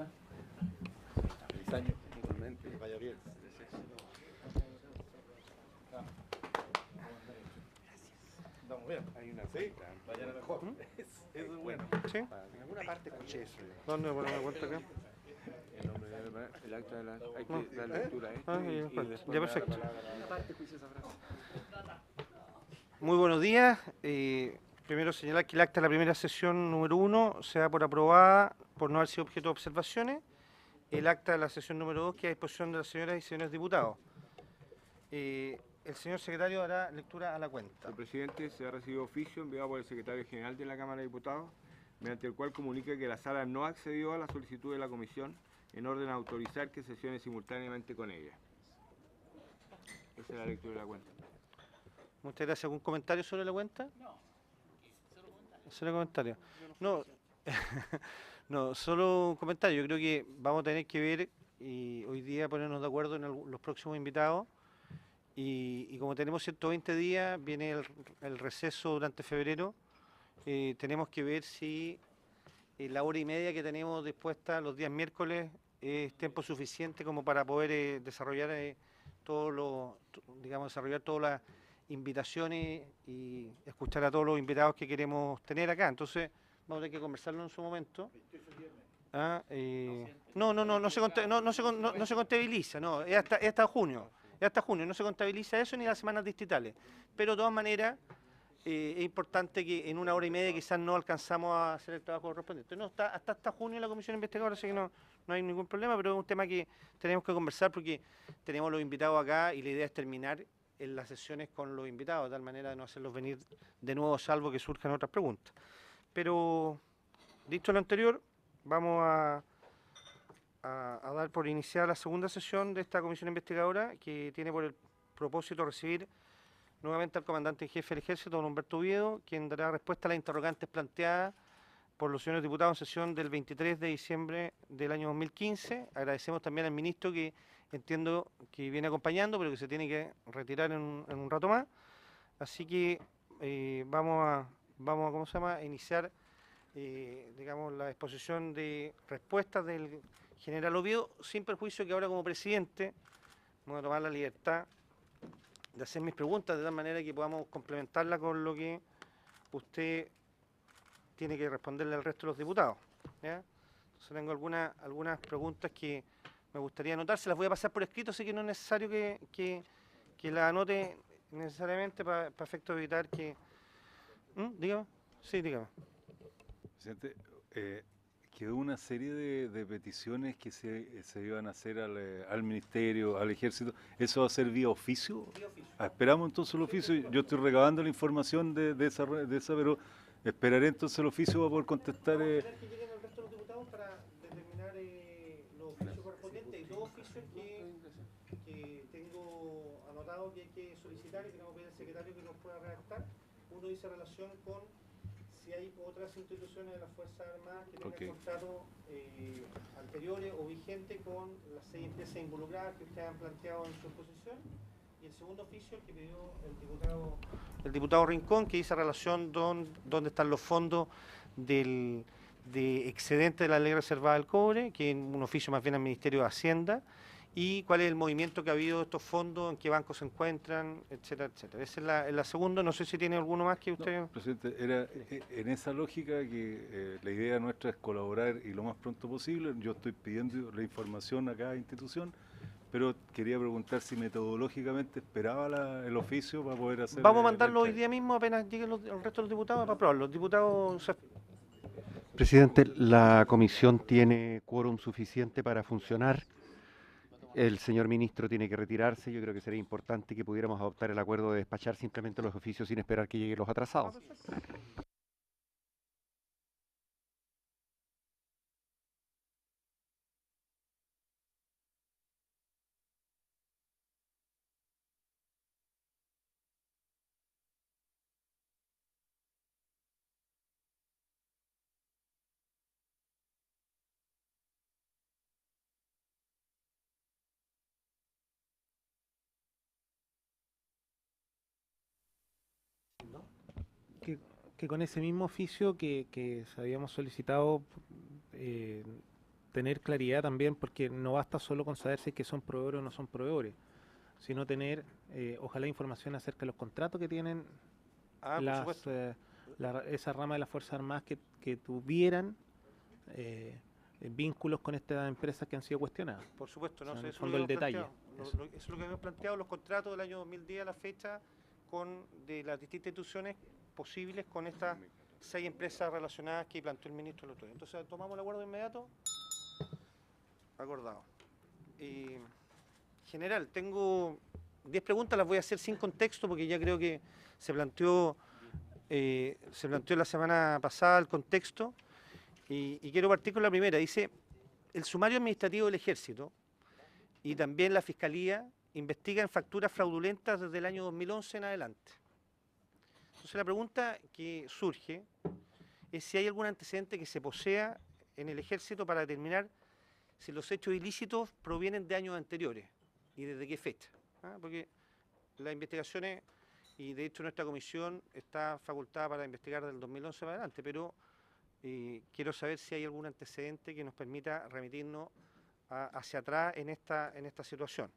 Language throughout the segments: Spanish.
está? Feliz año. Igualmente. Que vaya bien. Estamos bien. Hay una cita. Mañana mejor. Eso es bueno. ¿Sí? En alguna parte escuché eso. ¿Dónde ponemos cuenta acá? El nombre del acta de la, hay No. que dar lectura a esto Ah, y ya, después ya, me da la perfecto. palabra. Una parte escuché esa frase. Muy buenos días. Primero señalar que el acta de la primera sesión número 1 se da por aprobada por no haber sido objeto de observaciones. El acta de la sesión número 2 queda a disposición de las señoras y señores diputados. El señor secretario dará lectura a la cuenta. Señor presidente, se ha recibido oficio enviado por el secretario general de la Cámara de Diputados, mediante el cual comunica que la sala no accedió a la solicitud de la comisión en orden a autorizar que sesione simultáneamente con ella. Esa es la lectura de la cuenta. Muchas gracias. ¿Algún comentario sobre la cuenta? No, solo comentario. No, no, solo un comentario. Yo creo que vamos a tener que ver y hoy día ponernos de acuerdo en los próximos invitados. Y como tenemos 120 días, viene el receso durante febrero, tenemos que ver si la hora y media que tenemos dispuesta los días miércoles es tiempo suficiente como para poder desarrollar desarrollar todas las invitaciones y escuchar a todos los invitados que queremos tener acá. Entonces, vamos a tener que conversarlo en su momento. No se contabiliza, no, es hasta junio. Hasta junio no se contabiliza eso ni las semanas distritales. Pero de todas maneras, es importante que en una hora y media quizás no alcanzamos a hacer el trabajo correspondiente. No, hasta junio la comisión investigadora, así que no hay ningún problema, pero es un tema que tenemos que conversar porque tenemos los invitados acá y la idea es terminar en las sesiones con los invitados, de tal manera de no hacerlos venir de nuevo, salvo que surjan otras preguntas. Pero, dicho lo anterior, vamos a dar por iniciada la segunda sesión de esta comisión investigadora, que tiene por el propósito recibir nuevamente al comandante en jefe del Ejército, don Humberto Oviedo, quien dará respuesta a las interrogantes planteadas por los señores diputados en sesión del 23 de diciembre del año 2015. Agradecemos también al ministro, que entiendo que viene acompañando, pero que se tiene que retirar en un rato más. Así que vamos a iniciar digamos, la exposición de respuestas del general Oviedo, sin perjuicio que ahora como presidente me voy a tomar la libertad de hacer mis preguntas de tal manera que podamos complementarla con lo que usted tiene que responderle al resto de los diputados, ¿ya? Entonces tengo algunas preguntas que me gustaría anotar, se las voy a pasar por escrito, así que no es necesario que la anote necesariamente para efecto de evitar que... Dígame. Sí, dígame. Presidente, quedó una serie de peticiones que se iban a hacer al Ministerio, al Ejército. ¿Eso va a ser vía oficio? Vía oficio. Esperamos entonces el oficio. Yo estoy recabando la información de esa, pero esperaré entonces el oficio para poder contestar. Vamos a esperar que lleguen el resto de los diputados para determinar los oficios correspondientes. Hay dos oficios que tengo anotado que hay que solicitar y que le vamos a pedir al secretario que nos pueda redactar. Uno dice relación con si hay otras instituciones de las Fuerzas Armadas que tengan contratos anteriores o vigentes con las 6 empresas involucradas que ustedes han planteado en su exposición. Y el segundo oficio, el que pidió el diputado Rincón, que dice relación dónde están los fondos de excedente de la ley reservada del cobre, que es un oficio más bien al Ministerio de Hacienda, y cuál es el movimiento que ha habido de estos fondos, en qué bancos se encuentran, etcétera, etcétera. Esa es la segunda. No sé si tiene alguno más que usted... No, presidente, era en esa lógica que la idea nuestra es colaborar y lo más pronto posible. Yo estoy pidiendo la información a cada institución, pero quería preguntar si metodológicamente esperaba el oficio para poder hacer... Vamos a mandarlo hoy día mismo, apenas lleguen el resto de los diputados, para aprobarlo. Los diputados... Presidente, la comisión tiene quórum suficiente para funcionar. El señor ministro tiene que retirarse. Yo creo que sería importante que pudiéramos adoptar el acuerdo de despachar simplemente los oficios sin esperar que lleguen los atrasados. Que con ese mismo oficio que habíamos solicitado tener claridad también, porque no basta solo con saber si es que son proveedores o no son proveedores, sino tener, ojalá, información acerca de los contratos que tienen Por supuesto. esa rama de las Fuerzas Armadas que tuvieran vínculos con estas empresas que han sido cuestionadas. Por supuesto, no O sea, en sé, el eso fondo, es lo el que detalle. hemos planteado. Eso es lo que hemos planteado, los contratos del año 2010 a la fecha de las distintas instituciones posibles con estas 6 empresas relacionadas que planteó el ministro el otro día. Entonces, tomamos el acuerdo de inmediato. Acordado. General, tengo 10 preguntas, las voy a hacer sin contexto porque ya creo que se planteó la semana pasada el contexto. Y quiero partir con la primera. Dice, el sumario administrativo del Ejército y también la Fiscalía investigan facturas fraudulentas desde el año 2011 en adelante. Entonces la pregunta que surge es si hay algún antecedente que se posea en el Ejército para determinar si los hechos ilícitos provienen de años anteriores y desde qué fecha. Porque las investigaciones, y de hecho nuestra comisión está facultada para investigar del 2011 para adelante, pero quiero saber si hay algún antecedente que nos permita remitirnos hacia atrás en esta situación.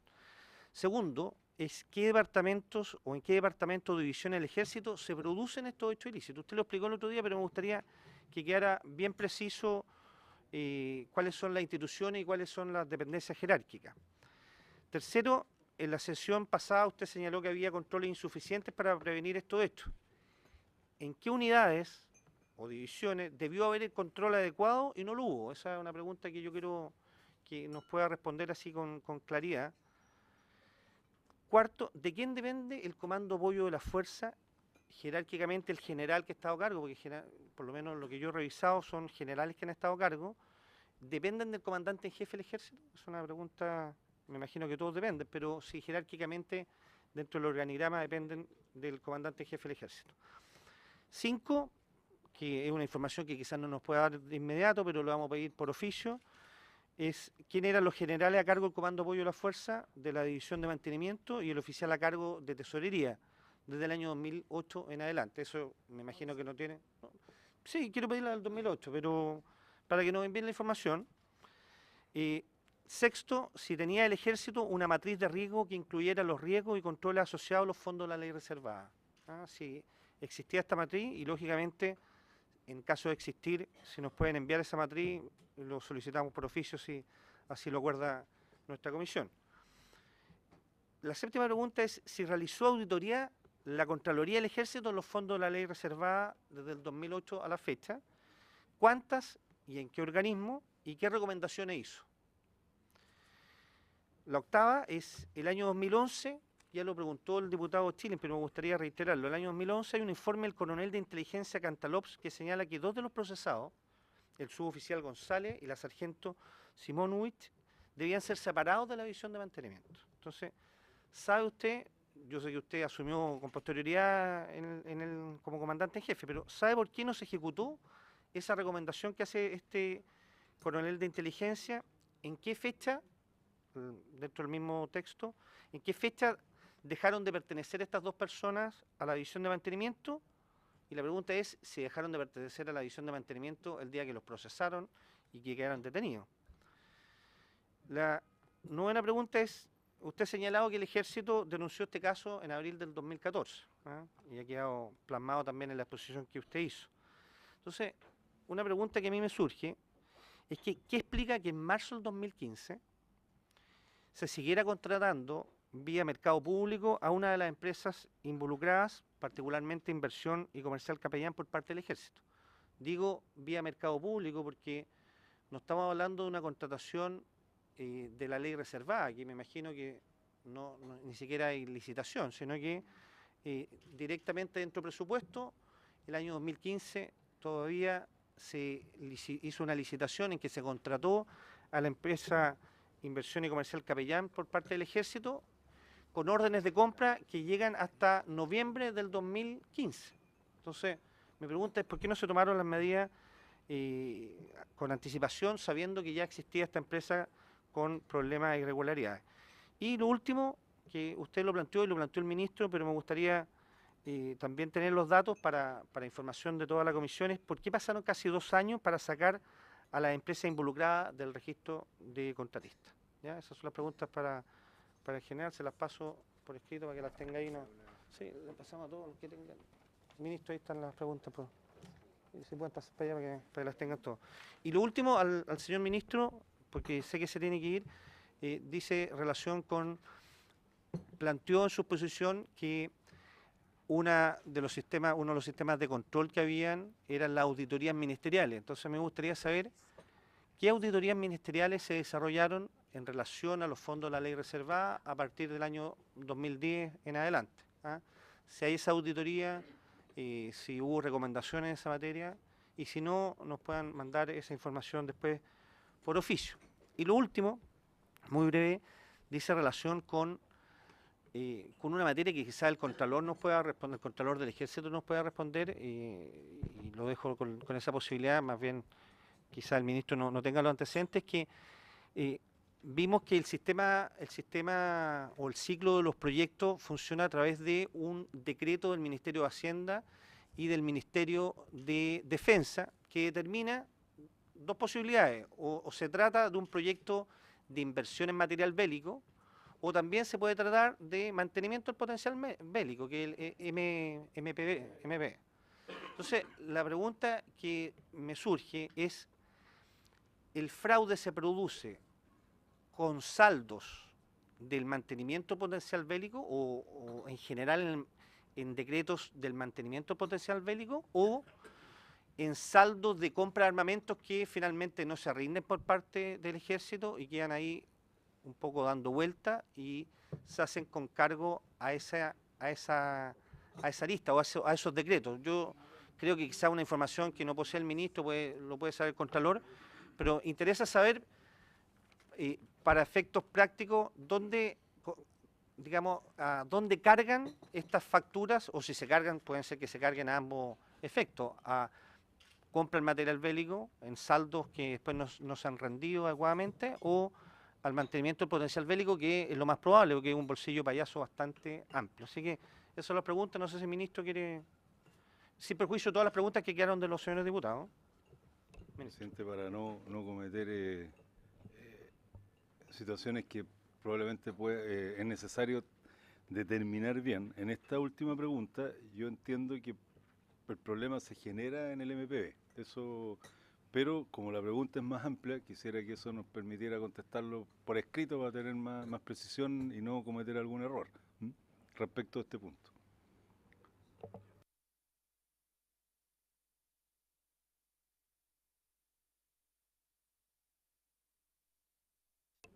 Segundo, es qué departamentos o en qué departamento o división del Ejército se producen estos hechos ilícitos. Usted lo explicó el otro día, pero me gustaría que quedara bien preciso cuáles son las instituciones y cuáles son las dependencias jerárquicas. Tercero, en la sesión pasada usted señaló que había controles insuficientes para prevenir estos hechos. ¿En qué unidades o divisiones debió haber el control adecuado y no lo hubo? Esa es una pregunta que yo quiero que nos pueda responder así con claridad. Cuarto, ¿de quién depende el comando apoyo de la fuerza? Jerárquicamente el general que ha estado a cargo, porque por lo menos lo que yo he revisado son generales que han estado a cargo. ¿Dependen del comandante en jefe del Ejército? Es una pregunta, me imagino que todos dependen, pero si jerárquicamente dentro del organigrama dependen del comandante en jefe del Ejército. 5, que es una información que quizás no nos pueda dar de inmediato, pero lo vamos a pedir por oficio, es quién eran los generales a cargo del Comando Apoyo de la Fuerza, de la División de Mantenimiento y el oficial a cargo de Tesorería, desde el año 2008 en adelante. Eso me imagino que no tiene... ¿no? Sí, quiero pedirla del 2008, pero para que nos envíen la información. Sexto, si tenía el Ejército una matriz de riesgo que incluyera los riesgos y controles asociados a los fondos de la ley reservada. Si existía esta matriz y, lógicamente, en caso de existir, si nos pueden enviar esa matriz, lo solicitamos por oficio si así lo acuerda nuestra comisión. La séptima pregunta es si realizó auditoría la Contraloría del Ejército en los fondos de la ley reservada desde el 2008 a la fecha, cuántas y en qué organismo y qué recomendaciones hizo. La octava es el año 2011, ya lo preguntó el diputado Chile, pero me gustaría reiterarlo. El año 2011 hay un informe del coronel de inteligencia Cantalops que señala que 2 de los procesados, el suboficial González y la sargento Simonowicz, debían ser separados de la división de mantenimiento. Entonces, ¿sabe usted? Yo sé que usted asumió con posterioridad como comandante en jefe, pero ¿sabe por qué no se ejecutó esa recomendación que hace este coronel de inteligencia? ¿En qué fecha, dentro del mismo texto, en qué fecha dejaron de pertenecer estas 2 personas a la división de mantenimiento? Y la pregunta es si dejaron de pertenecer a la división de mantenimiento el día que los procesaron y que quedaron detenidos. La novena pregunta es, usted ha señalado que el Ejército denunció este caso en abril del 2014, y ha quedado plasmado también en la exposición que usted hizo. Entonces, una pregunta que a mí me surge es que, ¿qué explica que en marzo del 2015 se siguiera contratando vía mercado público a una de las empresas involucradas, particularmente Inversión y Comercial Capellán por parte del Ejército? Digo vía mercado público porque no estamos hablando de una contratación de la ley reservada, que me imagino que ni siquiera hay licitación, sino que directamente dentro del presupuesto, el año 2015 todavía se hizo una licitación en que se contrató a la empresa Inversión y Comercial Capellán por parte del Ejército, con órdenes de compra que llegan hasta noviembre del 2015. Entonces, mi pregunta es, ¿por qué no se tomaron las medidas con anticipación, sabiendo que ya existía esta empresa con problemas de irregularidades? Y lo último, que usted lo planteó y lo planteó el ministro, pero me gustaría también tener los datos para información de toda la comisión, es por qué pasaron casi 2 años para sacar a las empresas involucradas del registro de contratistas. ¿Ya? Esas son las preguntas para el general, se las paso por escrito para que las tenga ahí. No. Sí, le pasamos a todos los que tengan. Ministro, ahí están las preguntas. Pues. Si pueden pasar para allá para que las tengan todos. Y lo último, al señor ministro, porque sé que se tiene que ir, dice relación con, planteó en su exposición que uno de los sistemas de control que habían eran las auditorías ministeriales. Entonces me gustaría saber qué auditorías ministeriales se desarrollaron en relación a los fondos de la ley reservada a partir del año 2010 en adelante. ¿Ah? Si hay esa auditoría, si hubo recomendaciones en esa materia, y si no, nos puedan mandar esa información después por oficio. Y lo último, muy breve, dice relación con una materia que quizá el Contralor nos pueda responder, el Contralor del Ejército nos pueda responder, y lo dejo con esa posibilidad, más bien quizá el ministro no tenga los antecedentes, que vimos que el sistema o el ciclo de los proyectos funciona a través de un decreto del Ministerio de Hacienda y del Ministerio de Defensa que determina dos posibilidades, o se trata de un proyecto de inversión en material bélico, o también se puede tratar de mantenimiento del potencial bélico, que es el MPB. Entonces, la pregunta que me surge es, ¿el fraude se produce con saldos del mantenimiento potencial bélico o en general en decretos del mantenimiento potencial bélico, o en saldos de compra de armamentos que finalmente no se rinden por parte del Ejército y quedan ahí un poco dando vuelta y se hacen con cargo a esa lista o a esos decretos? Yo creo que quizá una información que no posee el ministro lo puede saber el Contralor, pero interesa saber, para efectos prácticos, dónde cargan estas facturas, o si se cargan, pueden ser que se carguen a ambos efectos, a compra el material bélico en saldos que después no se han rendido adecuadamente, o al mantenimiento del potencial bélico, que es lo más probable, porque es un bolsillo payaso bastante amplio. Así que esas son las preguntas. No sé si el ministro quiere, sin perjuicio de todas las preguntas que quedaron de los señores diputados. Presidente, para no cometer situaciones que probablemente es necesario determinar bien, en esta última pregunta yo entiendo que el problema se genera en el MPB. Eso... Pero como la pregunta es más amplia, quisiera que eso nos permitiera contestarlo por escrito para tener más precisión y no cometer algún error respecto a este punto.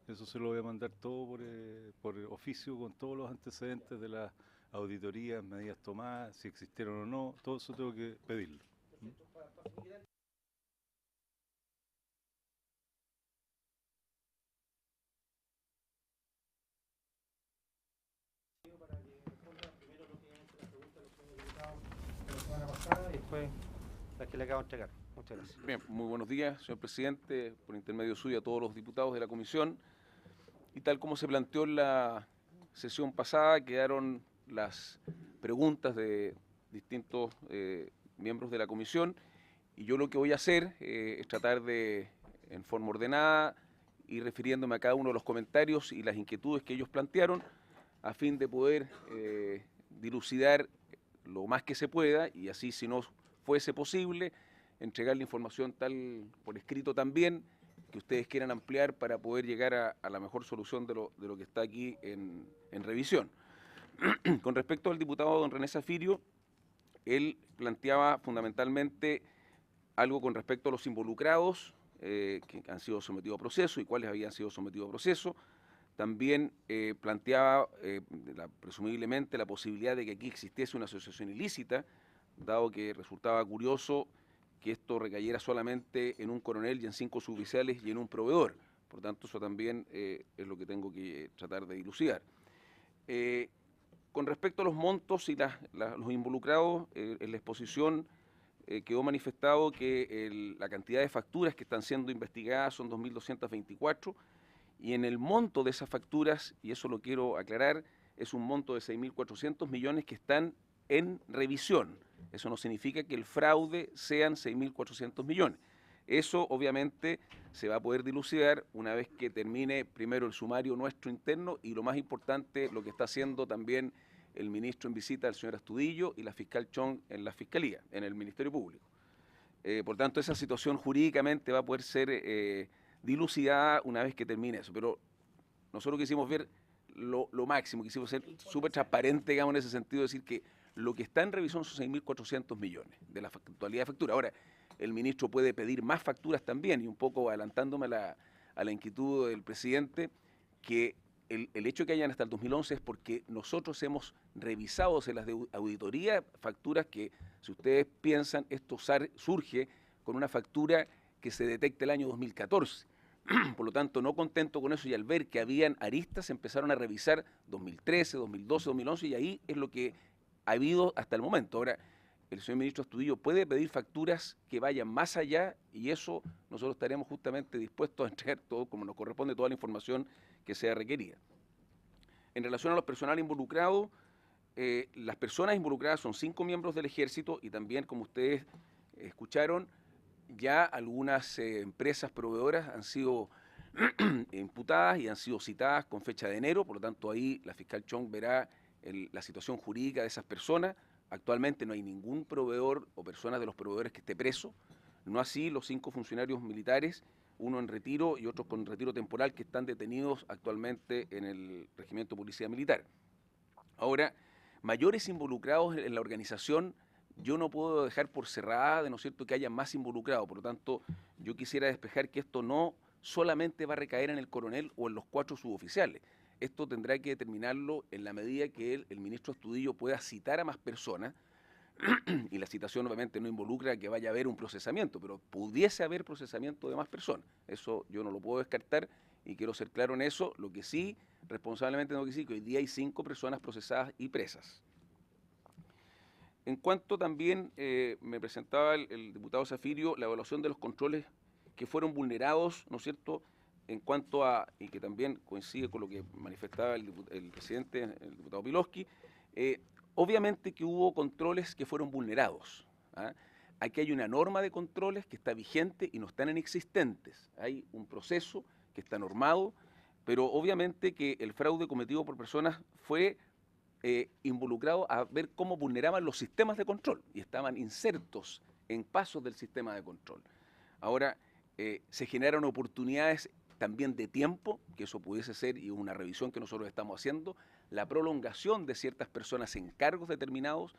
Eso se lo voy a mandar todo por oficio, con todos los antecedentes de las auditorías, medidas tomadas, si existieron o no, todo eso tengo que pedirlo. Y después las que le acabo de entregar. Muchas gracias. Bien, muy buenos días, señor presidente, por intermedio suyo a todos los diputados de la comisión. Y tal como se planteó en la sesión pasada, quedaron las preguntas de distintos miembros de la comisión, y yo lo que voy a hacer es tratar de, en forma ordenada, ir refiriéndome a cada uno de los comentarios y las inquietudes que ellos plantearon, a fin de poder dilucidar lo más que se pueda, y así, si no fuese posible, entregar la información tal por escrito también, que ustedes quieran ampliar para poder llegar a la mejor solución de lo que está aquí en revisión. Con respecto al diputado don René Zafirio, él planteaba fundamentalmente algo con respecto a los involucrados que han sido sometidos a proceso y cuáles habían sido sometidos a proceso. También planteaba presumiblemente la posibilidad de que aquí existiese una asociación ilícita, dado que resultaba curioso que esto recayera solamente en un coronel y en 5 suboficiales y en un proveedor. Por tanto, eso también es lo que tengo que tratar de dilucidar. Con respecto a los montos y los involucrados, en la exposición quedó manifestado que la cantidad de facturas que están siendo investigadas son 2.224, y en el monto de esas facturas, y eso lo quiero aclarar, es un monto de 6.400 millones que están en revisión. Eso no significa que el fraude sean 6.400 millones. Eso obviamente se va a poder dilucidar una vez que termine primero el sumario nuestro interno y lo más importante, lo que está haciendo también el ministro en visita, el señor Astudillo, y la fiscal Chong en la Fiscalía, en el Ministerio Público. Por tanto, esa situación jurídicamente va a poder ser dilucidada una vez que termine eso. Pero nosotros quisimos ver lo máximo, quisimos ser súper transparentes, digamos, en ese sentido, decir que lo que está en revisión son 6.400 millones de la totalidad de factura. Ahora, el ministro puede pedir más facturas también, y un poco adelantándome a la inquietud del presidente, que el hecho de que hayan hasta el 2011 es porque nosotros hemos revisado en las de auditoría facturas que, si ustedes piensan, esto surge con una factura que se detecta el año 2014. Por lo tanto, no contento con eso, y al ver que habían aristas, empezaron a revisar 2013, 2012, 2011, y ahí es lo que ha habido hasta el momento. Ahora, el señor ministro Astudillo puede pedir facturas que vayan más allá, y eso nosotros estaremos justamente dispuestos a entregar todo, como nos corresponde, toda la información que sea requerida. En relación a los personal involucrados, las personas involucradas son 5 miembros del Ejército, y también, como ustedes escucharon, ya algunas empresas proveedoras han sido imputadas y han sido citadas con fecha de enero. Por lo tanto, ahí la fiscal Chong verá la situación jurídica de esas personas. Actualmente no hay ningún proveedor o persona de los proveedores que esté preso, no así los 5 funcionarios militares, uno en retiro y otros con retiro temporal, que están detenidos actualmente en el Regimiento de Policía Militar. Ahora, mayores involucrados en la organización, yo no puedo dejar por cerrada, ¿no es cierto?, que haya más involucrados. Por lo tanto, yo quisiera despejar que esto no solamente va a recaer en el coronel o en los 4 suboficiales. Esto tendrá que determinarlo en la medida que el ministro Astudillo pueda citar a más personas, y la citación obviamente no involucra que vaya a haber un procesamiento, pero pudiese haber procesamiento de más personas. Eso yo no lo puedo descartar y quiero ser claro en eso. Lo que sí, responsablemente tengo que decir que hoy día hay 5 personas procesadas y presas. En cuanto también me presentaba el diputado Zafirio, la evaluación de los controles que fueron vulnerados, ¿no es cierto?, en cuanto a, y que también coincide con lo que manifestaba el presidente, el diputado Piloski, obviamente que hubo controles que fueron vulnerados. Aquí hay una norma de controles que está vigente y no están inexistentes. Hay un proceso que está normado, pero obviamente que el fraude cometido por personas fue involucrado a ver cómo vulneraban los sistemas de control y estaban insertos en pasos del sistema de control. Ahora, se generaron oportunidades también de tiempo, que eso pudiese ser, y una revisión que nosotros estamos haciendo, la prolongación de ciertas personas en cargos determinados.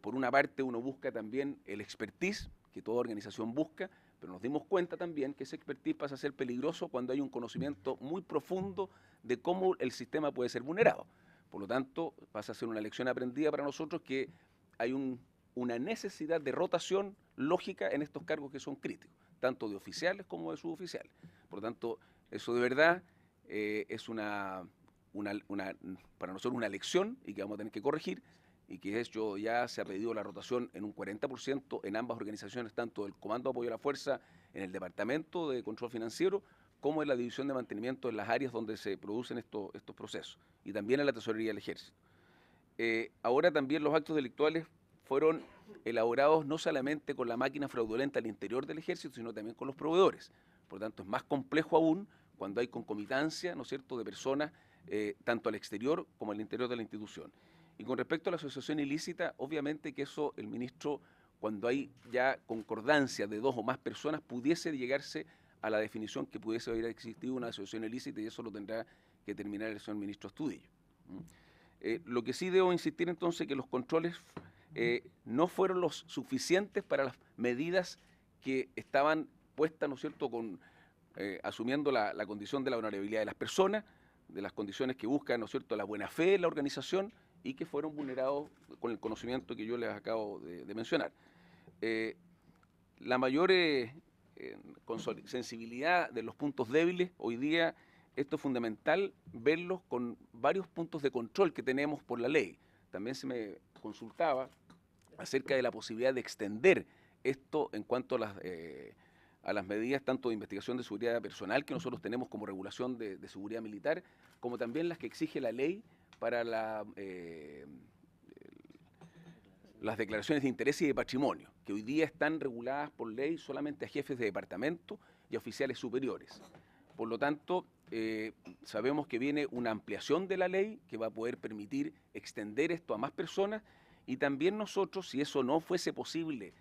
Por una parte, uno busca también el expertise, que toda organización busca, pero nos dimos cuenta también que ese expertise pasa a ser peligroso cuando hay un conocimiento muy profundo de cómo el sistema puede ser vulnerado. Por lo tanto, pasa a ser una lección aprendida para nosotros que hay una necesidad de rotación lógica en estos cargos que son críticos, tanto de oficiales como de suboficiales. Por lo tanto, eso de verdad es para nosotros una lección y que vamos a tener que corregir, y que de hecho ya se ha pedido la rotación en un 40% en ambas organizaciones, tanto del Comando de Apoyo a la Fuerza en el Departamento de Control Financiero, como en la División de Mantenimiento en las áreas donde se producen estos procesos, y también en la Tesorería del Ejército. Ahora también los actos delictuales fueron elaborados no solamente con la máquina fraudulenta al interior del Ejército, sino también con los proveedores. Por lo tanto, es más complejo aún cuando hay concomitancia, ¿no es cierto?, de personas tanto al exterior como al interior de la institución. Y con respecto a la asociación ilícita, obviamente que eso el ministro, cuando hay ya concordancia de 2 o más personas, pudiese llegarse a la definición que pudiese haber existido una asociación ilícita, y eso lo tendrá que terminar el señor ministro Astudillo. Lo que sí debo insistir entonces que los controles no fueron los suficientes para las medidas que estaban puestas, ¿no es cierto?, asumiendo la condición de la honorabilidad de las personas, de las condiciones que buscan, ¿no es cierto?, la buena fe de la organización, y que fueron vulnerados con el conocimiento que yo les acabo de mencionar. La mayor sensibilidad de los puntos débiles, hoy día esto es fundamental verlos con varios puntos de control que tenemos por la ley. También se me consultaba acerca de la posibilidad de extender esto en cuanto a las medidas tanto de investigación de seguridad personal que nosotros tenemos como regulación de seguridad militar, como también las que exige la ley para las declaraciones de interés y de patrimonio. que hoy día están reguladas por ley solamente a jefes de departamento y a oficiales superiores. Por lo tanto, sabemos que viene una ampliación de la ley que va a poder permitir extender esto a más personas, y también nosotros, si eso no fuese posible,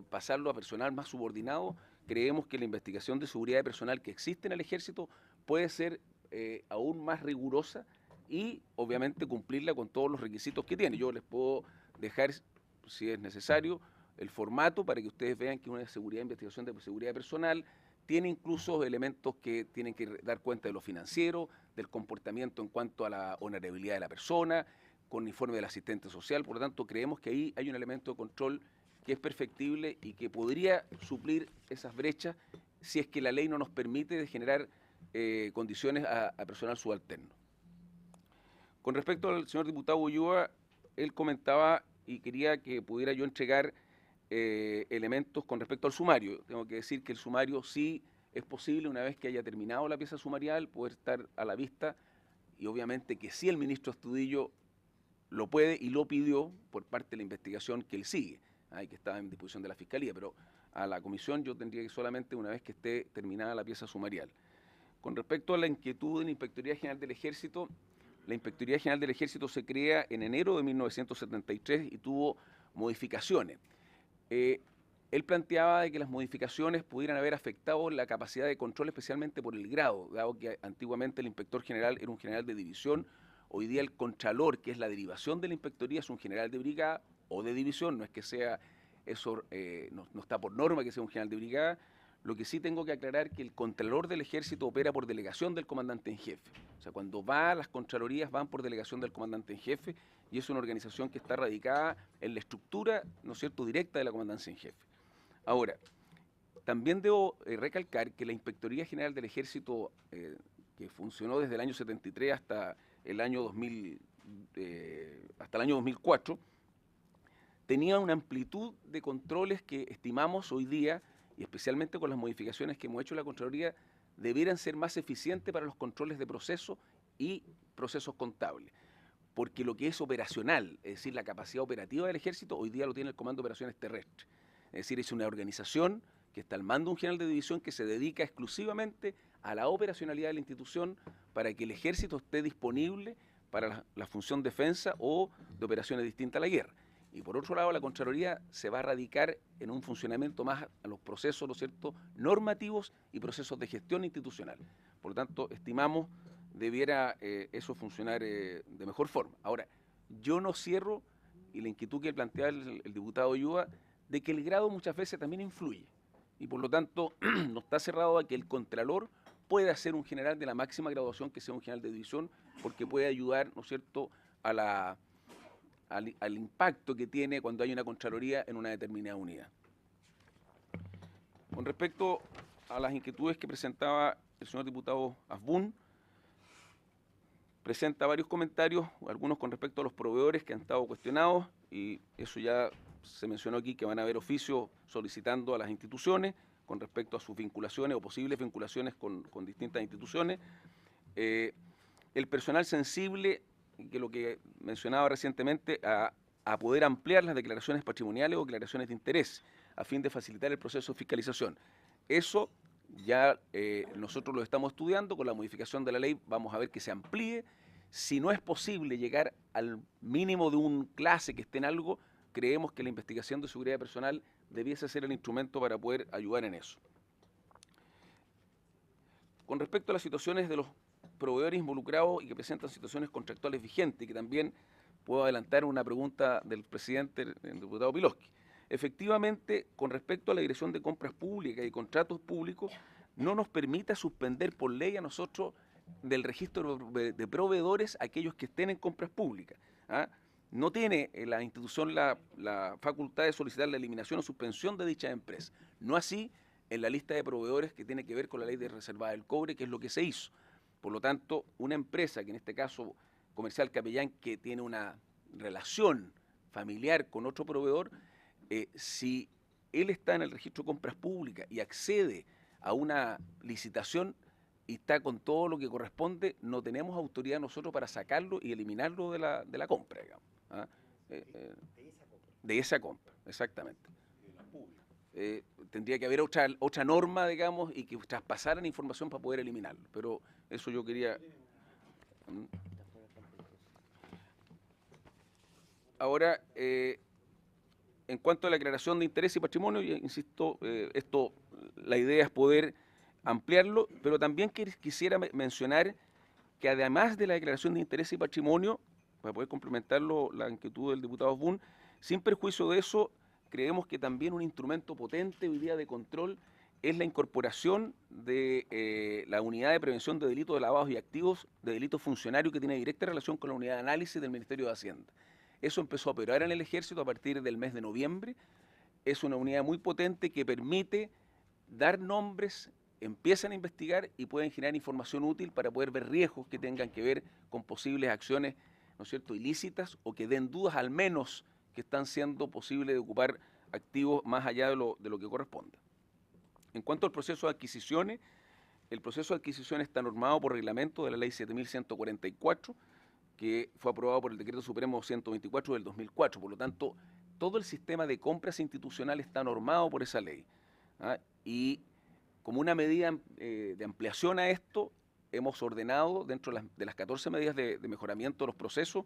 pasarlo a personal más subordinado, creemos que la investigación de seguridad de personal que existe en el Ejército puede ser aún más rigurosa y obviamente cumplirla con todos los requisitos que tiene. Yo les puedo dejar, si es necesario, el formato para que ustedes vean que una investigación de seguridad personal tiene incluso elementos que tienen que dar cuenta de lo financiero, del comportamiento en cuanto a la honorabilidad de la persona, con informe del asistente social. Por lo tanto, creemos que ahí hay un elemento de control que es perfectible y que podría suplir esas brechas si es que la ley no nos permite de generar condiciones a personal subalterno. Con respecto al señor diputado Ulloa, él comentaba y quería que pudiera yo entregar elementos con respecto al sumario. Tengo que decir que el sumario sí es posible, una vez que haya terminado la pieza sumarial, poder estar a la vista, y obviamente que sí el ministro Astudillo lo puede y lo pidió por parte de la investigación que él sigue, y que está en disposición de la Fiscalía, pero a la comisión yo tendría que solamente una vez que esté terminada la pieza sumarial. Con respecto a la inquietud de la Inspectoría General del Ejército, la Inspectoría General del Ejército se crea en enero de 1973 y tuvo modificaciones. Él planteaba de que las modificaciones pudieran haber afectado la capacidad de control, especialmente por el grado, dado que antiguamente el inspector general era un general de división. Hoy día el contralor, que es la derivación de la inspectoría, es un general de brigada o de división. No es que sea eso, no está por norma que sea un general de brigada. Lo que sí tengo que aclarar es que el contralor del Ejército opera por delegación del comandante en jefe. O sea, cuando va, las contralorías van por delegación del comandante en jefe, y es una organización que está radicada en la estructura, ¿no es cierto?, directa de la comandancia en jefe. Ahora, también debo recalcar que la Inspectoría General del Ejército, que funcionó desde el año 73 hasta el año 2004, tenía una amplitud de controles que estimamos hoy día, y especialmente con las modificaciones que hemos hecho en la Contraloría, debieran ser más eficientes para los controles de proceso y procesos contables. Porque lo que es operacional, es decir, la capacidad operativa del Ejército, hoy día lo tiene el Comando de Operaciones Terrestres. Es decir, es una organización que está al mando de un general de división que se dedica exclusivamente a la operacionalidad de la institución para que el Ejército esté disponible para la función defensa o de operaciones distintas a la guerra. Y por otro lado, la Contraloría se va a radicar en un funcionamiento más a los procesos, ¿no es cierto?, normativos y procesos de gestión institucional. Por lo tanto, estimamos debiera eso funcionar de mejor forma. Ahora, yo no cierro, y la inquietud que plantea el diputado Ulloa, de que el grado muchas veces también influye. Y por lo tanto, no está cerrado a que el contralor pueda ser un general de la máxima graduación que sea un general de división, porque puede ayudar, ¿no es cierto?, al impacto que tiene cuando hay una Contraloría en una determinada unidad. Con respecto a las inquietudes que presentaba el señor diputado Asbun, presenta varios comentarios, algunos con respecto a los proveedores que han estado cuestionados, y eso ya se mencionó aquí, que van a haber oficios solicitando a las instituciones con respecto a sus vinculaciones o posibles vinculaciones con distintas instituciones. El personal sensible, que lo que mencionaba recientemente, a poder ampliar las declaraciones patrimoniales o declaraciones de interés a fin de facilitar el proceso de fiscalización. Eso ya nosotros lo estamos estudiando, con la modificación de la ley vamos a ver que se amplíe. Si no es posible llegar al mínimo de un clase que esté en algo, creemos que la investigación de seguridad personal debiese ser el instrumento para poder ayudar en eso. Con respecto a las situaciones de los proveedores involucrados y que presentan situaciones contractuales vigentes, y que también puedo adelantar una pregunta del presidente, el diputado Piloski. Efectivamente, con respecto a la Dirección de Compras Públicas y Contratos Públicos, no nos permite suspender por ley a nosotros del registro de proveedores aquellos que estén en compras públicas. No tiene la institución la facultad de solicitar la eliminación o suspensión de dicha empresa. No así en la lista de proveedores que tiene que ver con la ley de reserva del cobre, que es lo que se hizo. Por lo tanto, una empresa, que en este caso Comercial Capellán, que tiene una relación familiar con otro proveedor, si él está en el registro de compras públicas y accede a una licitación y está con todo lo que corresponde, no tenemos autoridad nosotros para sacarlo y eliminarlo de la compra, digamos. De esa compra, exactamente. tendría que haber otra norma, digamos, y que traspasaran información para poder eliminarlo. Pero eso yo quería... Ahora, en cuanto a la declaración de interés y patrimonio, insisto, la idea es poder ampliarlo, pero también quisiera mencionar que además de la declaración de interés y patrimonio, para poder complementarlo la inquietud del diputado Boone, sin perjuicio de eso, creemos que también un instrumento potente hoy día de control es la incorporación de la unidad de prevención de delitos de lavados y activos, de delitos funcionarios, que tiene directa relación con la unidad de análisis del Ministerio de Hacienda. Eso empezó a operar en el Ejército a partir del mes de noviembre. Es una unidad muy potente que permite dar nombres, empiezan a investigar y pueden generar información útil para poder ver riesgos que tengan que ver con posibles acciones, ¿no es cierto?, ilícitas, o que den dudas al menos que están siendo posibles de ocupar activos más allá de lo que corresponda. En cuanto al proceso de adquisiciones, el proceso de adquisición está normado por reglamento de la Ley 7.144, que fue aprobado por el Decreto Supremo 124 del 2004. Por lo tanto, todo el sistema de compras institucional está normado por esa ley. Y como una medida de ampliación a esto, hemos ordenado, dentro de las 14 medidas de mejoramiento de los procesos,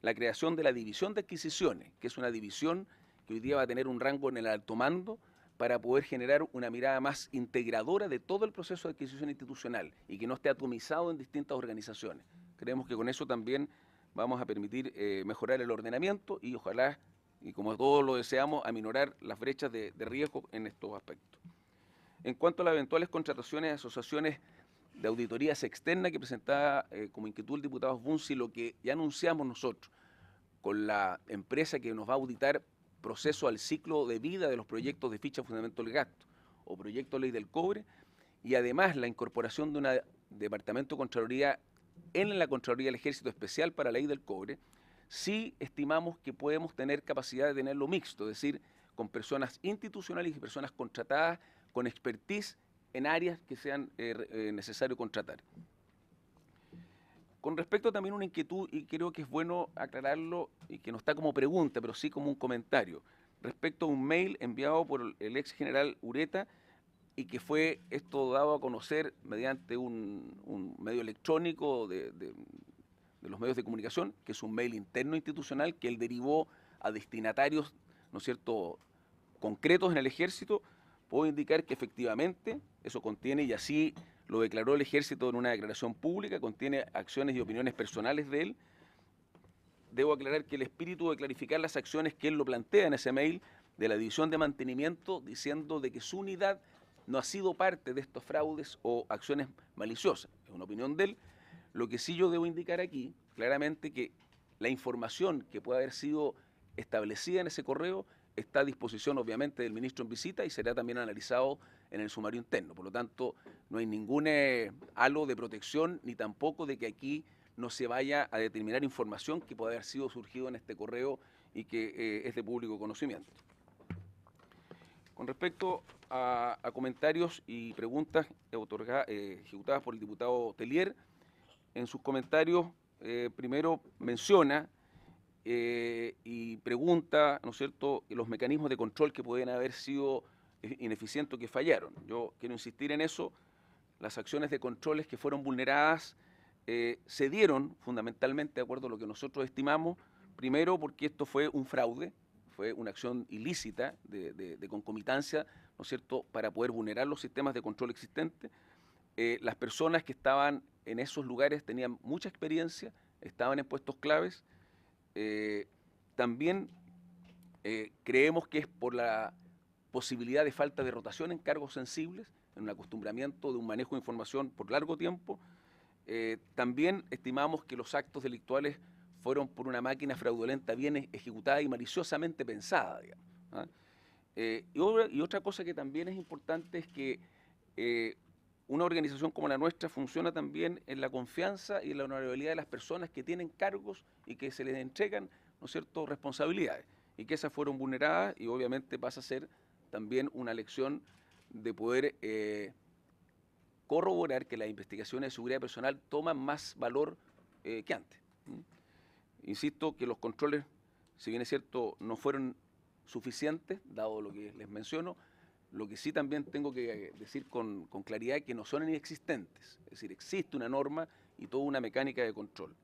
la creación de la división de adquisiciones, que es una división que hoy día va a tener un rango en el alto mando para poder generar una mirada más integradora de todo el proceso de adquisición institucional y que no esté atomizado en distintas organizaciones. Creemos que con eso también vamos a permitir mejorar el ordenamiento y ojalá, y como todos lo deseamos, aminorar las brechas de riesgo en estos aspectos. En cuanto a las eventuales contrataciones de asociaciones de auditorías externas que presentaba como inquietud el diputado Bunsi, lo que ya anunciamos nosotros con la empresa que nos va a auditar proceso al ciclo de vida de los proyectos de ficha de fundamento del gasto o proyecto de ley del cobre, y además la incorporación de un departamento de Contraloría en la Contraloría del Ejército especial para la ley del cobre, sí estimamos que podemos tener capacidad de tenerlo mixto, es decir, con personas institucionales y personas contratadas con expertise en áreas que sean necesario contratar. Con respecto también a una inquietud, y creo que es bueno aclararlo, y que no está como pregunta, pero sí como un comentario, respecto a un mail enviado por el ex general Ureta, y que fue esto dado a conocer mediante un medio electrónico de los medios de comunicación, que es un mail interno institucional que él derivó a destinatarios, ¿no es cierto?, concretos en el Ejército. Puedo indicar que efectivamente eso contiene, y así lo declaró el Ejército en una declaración pública, contiene acciones y opiniones personales de él. Debo aclarar que el espíritu de clarificar las acciones que él lo plantea en ese mail de la División de Mantenimiento, diciendo de que su unidad no ha sido parte de estos fraudes o acciones maliciosas. Es una opinión de él. Lo que sí yo debo indicar aquí, claramente, que la información que pueda haber sido establecida en ese correo está a disposición, obviamente, del ministro en visita y será también analizado en el sumario interno. Por lo tanto, no hay ningún halo de protección, ni tampoco de que aquí no se vaya a determinar información que pueda haber sido surgido en este correo y que es de público conocimiento. Con respecto a comentarios y preguntas ejecutadas por el diputado Tellier, en sus comentarios primero menciona y pregunta, ¿no es cierto?, los mecanismos de control que pueden haber sido ineficientes o que fallaron. Yo quiero insistir en eso. Las acciones de controles que fueron vulneradas se dieron fundamentalmente de acuerdo a lo que nosotros estimamos, primero porque esto fue un fraude, fue una acción ilícita de concomitancia, ¿no es cierto?, para poder vulnerar los sistemas de control existentes. Las personas que estaban en esos lugares tenían mucha experiencia, estaban en puestos claves. También creemos que es por la posibilidad de falta de rotación en cargos sensibles, en un acostumbramiento de un manejo de información por largo tiempo. También estimamos que los actos delictuales fueron por una máquina fraudulenta bien ejecutada y maliciosamente pensada, digamos, ¿ah? Y otra cosa que también es importante es que una organización como la nuestra funciona también en la confianza y en la honorabilidad de las personas que tienen cargos y que se les entregan, ¿no es cierto?, responsabilidades, y que esas fueron vulneradas, y obviamente pasa a ser también una lección de poder corroborar que las investigaciones de seguridad personal toman más valor que antes. Insisto que los controles, si bien es cierto, no fueron suficientes, dado lo que les menciono, Lo que sí también tengo que decir con claridad es que no son inexistentes. Es decir, existe una norma y toda una mecánica de control.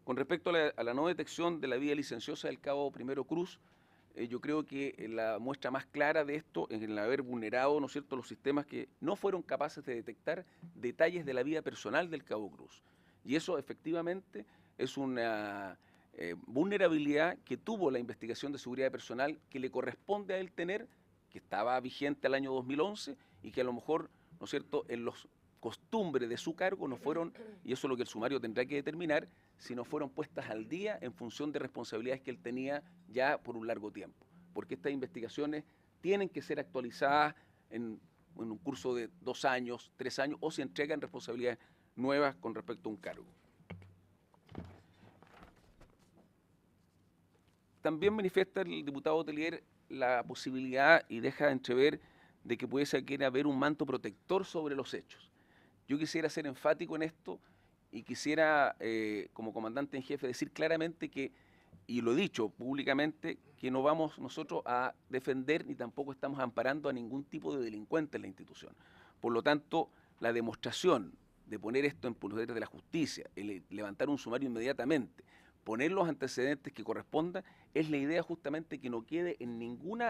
Con respecto a la no detección de la vía licenciosa del cabo Primero Cruz, yo creo que la muestra más clara de esto es el haber vulnerado, ¿no es cierto?, los sistemas que no fueron capaces de detectar detalles de la vida personal del cabo Cruz. Y eso efectivamente es una vulnerabilidad que tuvo la investigación de seguridad personal que le corresponde a él tener, que estaba vigente al año 2011 y que a lo mejor, ¿no es cierto?, en los costumbres de su cargo no fueron, y eso es lo que el sumario tendrá que determinar, si no fueron puestas al día en función de responsabilidades que él tenía ya por un largo tiempo. Porque estas investigaciones tienen que ser actualizadas en un curso de 2 años, 3 años, o se entregan responsabilidades nuevas con respecto a un cargo. También manifiesta el diputado Tellier la posibilidad y deja entrever de que pudiese haber un manto protector sobre los hechos. Yo quisiera ser enfático en esto y quisiera, como comandante en jefe, decir claramente que, y lo he dicho públicamente, que no vamos nosotros a defender ni tampoco estamos amparando a ningún tipo de delincuente en la institución. Por lo tanto, la demostración de poner esto en poder de la justicia, el levantar un sumario inmediatamente, poner los antecedentes que correspondan, es la idea justamente que no quede en ningún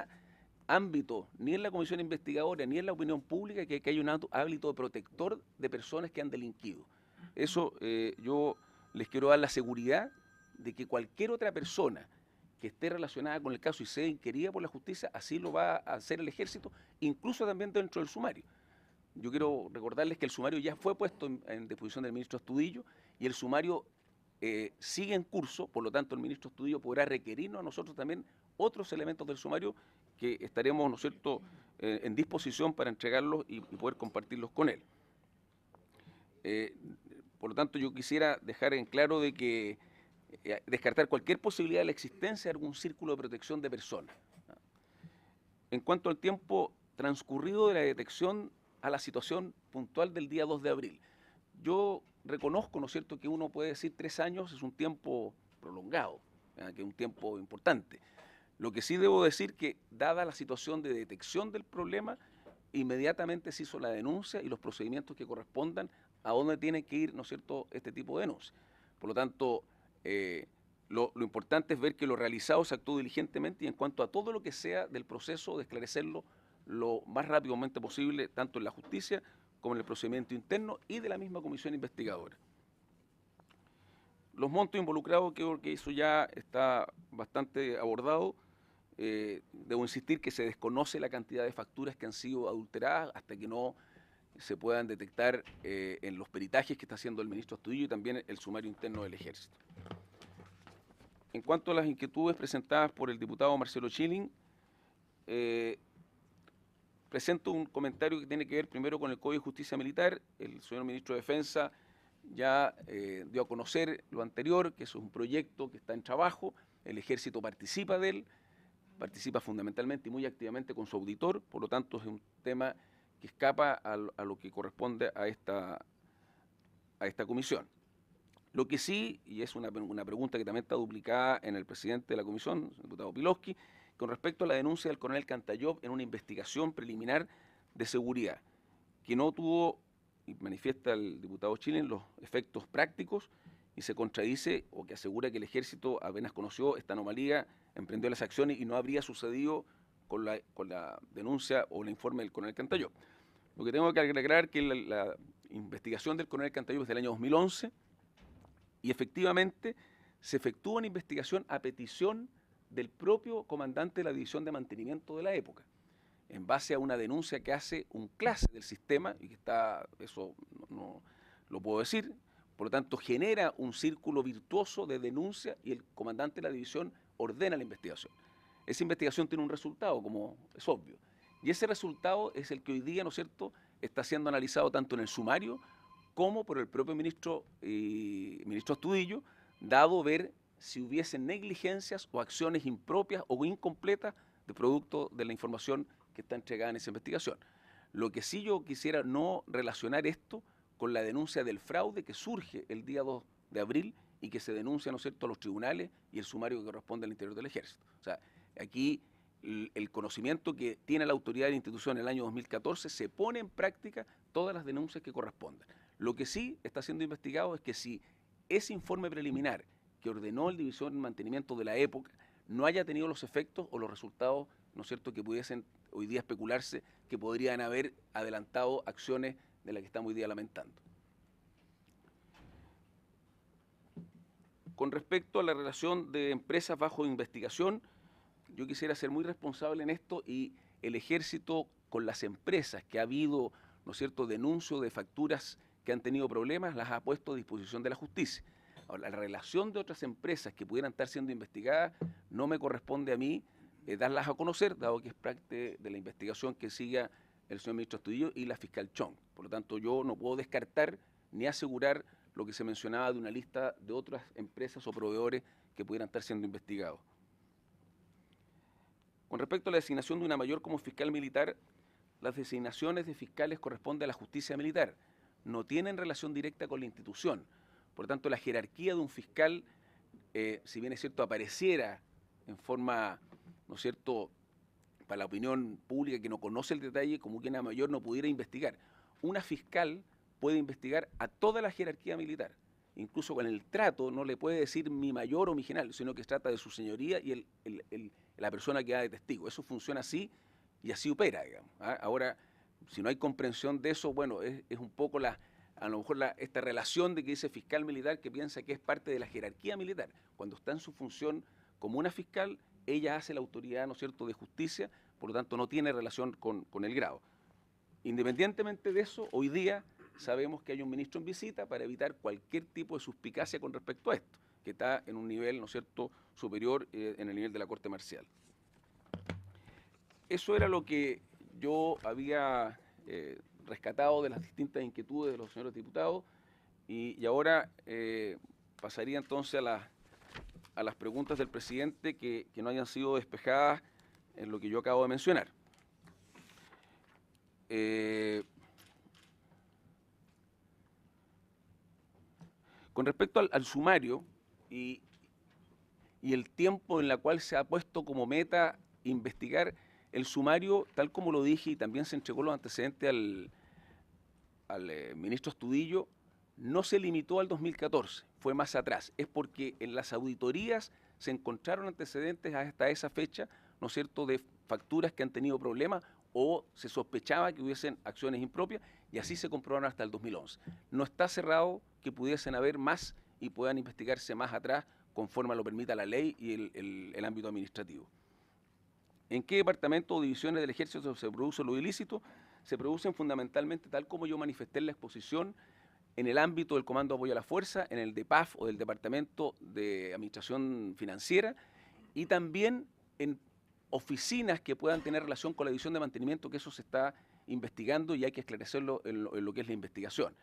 ámbito, ni en la comisión investigadora, ni en la opinión pública, que haya un hábito protector de personas que han delinquido. Eso yo les quiero dar la seguridad de que cualquier otra persona que esté relacionada con el caso y sea inquirida por la justicia, así lo va a hacer el ejército, incluso también dentro del sumario. Yo quiero recordarles que el sumario ya fue puesto en disposición del ministro Astudillo y el sumario sigue en curso, por lo tanto el ministro Astudillo podrá requerirnos a nosotros también otros elementos del sumario que estaremos, ¿no es cierto?, en disposición para entregarlos y poder compartirlos con él. Por lo tanto, yo quisiera dejar en claro de que descartar cualquier posibilidad de la existencia de algún círculo de protección de personas. En cuanto al tiempo transcurrido de la detección a la situación puntual del día 2 de abril, yo reconozco, ¿no es cierto?, que uno puede decir 3 años es un tiempo prolongado, que es un tiempo importante. Lo que sí debo decir que, dada la situación de detección del problema, inmediatamente se hizo la denuncia y los procedimientos que correspondan a dónde tiene que ir, ¿no es cierto?, este tipo de denuncia. Por lo tanto, lo importante es ver que lo realizado se actuó diligentemente y en cuanto a todo lo que sea del proceso, de esclarecerlo lo más rápidamente posible, tanto en la justicia como en el procedimiento interno y de la misma comisión investigadora. Los montos involucrados, creo que eso ya está bastante abordado. Debo insistir que se desconoce la cantidad de facturas que han sido adulteradas hasta que no se puedan detectar en los peritajes que está haciendo el ministro Astudillo y también el sumario interno del Ejército. En cuanto a las inquietudes presentadas por el diputado Marcelo Chilling, presento un comentario que tiene que ver primero con el Código de Justicia Militar. El señor ministro de Defensa ya dio a conocer lo anterior, que eso es un proyecto que está en trabajo, el Ejército participa de él, participa fundamentalmente y muy activamente con su auditor, por lo tanto es un tema que escapa a lo que corresponde a esta comisión. Lo que sí, y es una pregunta que también está duplicada en el presidente de la comisión, el diputado Piloski, con respecto a la denuncia del coronel Cantayop en una investigación preliminar de seguridad, que no tuvo, y manifiesta el diputado Chilling, los efectos prácticos y se contradice o que asegura que el Ejército apenas conoció esta anomalía, emprendió las acciones y no habría sucedido con la denuncia o el informe del coronel Cantayop. Lo que tengo que agregar es que la investigación del coronel Cantayop es del año 2011 y efectivamente se efectúa una investigación a petición del propio comandante de la División de Mantenimiento de la época, en base a una denuncia que hace un clase del sistema, y que está, eso no lo puedo decir, por lo tanto genera un círculo virtuoso de denuncia y el comandante de la división ordena la investigación. Esa investigación tiene un resultado, como es obvio, y ese resultado es el que hoy día, ¿no es cierto?, está siendo analizado tanto en el sumario como por el propio ministro Astudillo, dado ver si hubiesen negligencias o acciones impropias o incompletas de producto de la información que está entregada en esa investigación. Lo que sí yo quisiera no relacionar esto con la denuncia del fraude que surge el día 2 de abril y que se denuncia, ¿no es cierto?, a los tribunales y el sumario que corresponde al interior del Ejército. O sea, aquí el conocimiento que tiene la autoridad de la institución en el año 2014, se pone en práctica todas las denuncias que correspondan. Lo que sí está siendo investigado es que si ese informe preliminar que ordenó el División de Mantenimiento de la época no haya tenido los efectos o los resultados, ¿no es cierto?, que pudiesen hoy día especularse que podrían haber adelantado acciones de las que estamos hoy día lamentando. Con respecto a la relación de empresas bajo investigación, yo quisiera ser muy responsable en esto y el Ejército con las empresas que ha habido, ¿no es cierto?, denuncio de facturas que han tenido problemas, las ha puesto a disposición de la justicia. Ahora, la relación de otras empresas que pudieran estar siendo investigadas no me corresponde a mí darlas a conocer, dado que es parte de la investigación que siga el señor ministro Astudillo y la fiscal Chong. Por lo tanto, yo no puedo descartar ni asegurar lo que se mencionaba de una lista de otras empresas o proveedores que pudieran estar siendo investigados. Con respecto a la designación de una mayor como fiscal militar, las designaciones de fiscales corresponden a la justicia militar, no tienen relación directa con la institución. Por lo tanto, la jerarquía de un fiscal, si bien es cierto, apareciera en forma, ¿no es cierto?, para la opinión pública que no conoce el detalle, como que una mayor no pudiera investigar. Una fiscal puede investigar a toda la jerarquía militar. Incluso con el trato no le puede decir mi mayor o mi general, sino que se trata de su señoría y la persona que da de testigo. Eso funciona así y así opera, digamos. Ahora, si no hay comprensión de eso, bueno, es un poco a lo mejor esta relación de que dice fiscal militar que piensa que es parte de la jerarquía militar. Cuando está en su función como una fiscal, ella hace la autoridad, ¿no es cierto?, de justicia, por lo tanto no tiene relación con el grado. Independientemente de eso, hoy día sabemos que hay un ministro en visita para evitar cualquier tipo de suspicacia con respecto a esto, que está en un nivel, ¿no es cierto?, superior en el nivel de la Corte Marcial. Eso era lo que yo había rescatado de las distintas inquietudes de los señores diputados y ahora pasaría entonces a las preguntas del presidente que no hayan sido despejadas en lo que yo acabo de mencionar. Con respecto al sumario y el tiempo en el cual se ha puesto como meta investigar, el sumario, tal como lo dije y también se entregó los antecedentes al ministro Astudillo, no se limitó al 2014, fue más atrás. Es porque en las auditorías se encontraron antecedentes hasta esa fecha, ¿no es cierto?, de facturas que han tenido problemas o se sospechaba que hubiesen acciones impropias y así se comprobaron hasta el 2011. No está cerrado que pudiesen haber más y puedan investigarse más atrás conforme lo permita la ley y el ámbito administrativo. ¿En qué departamento o divisiones del Ejército se produce lo ilícito? Se producen fundamentalmente, tal como yo manifesté en la exposición, en el ámbito del Comando de Apoyo a la Fuerza, en el DEPAF o del Departamento de Administración Financiera y también en oficinas que puedan tener relación con la división de mantenimiento, que eso se está investigando y hay que esclarecerlo en lo que es la investigación.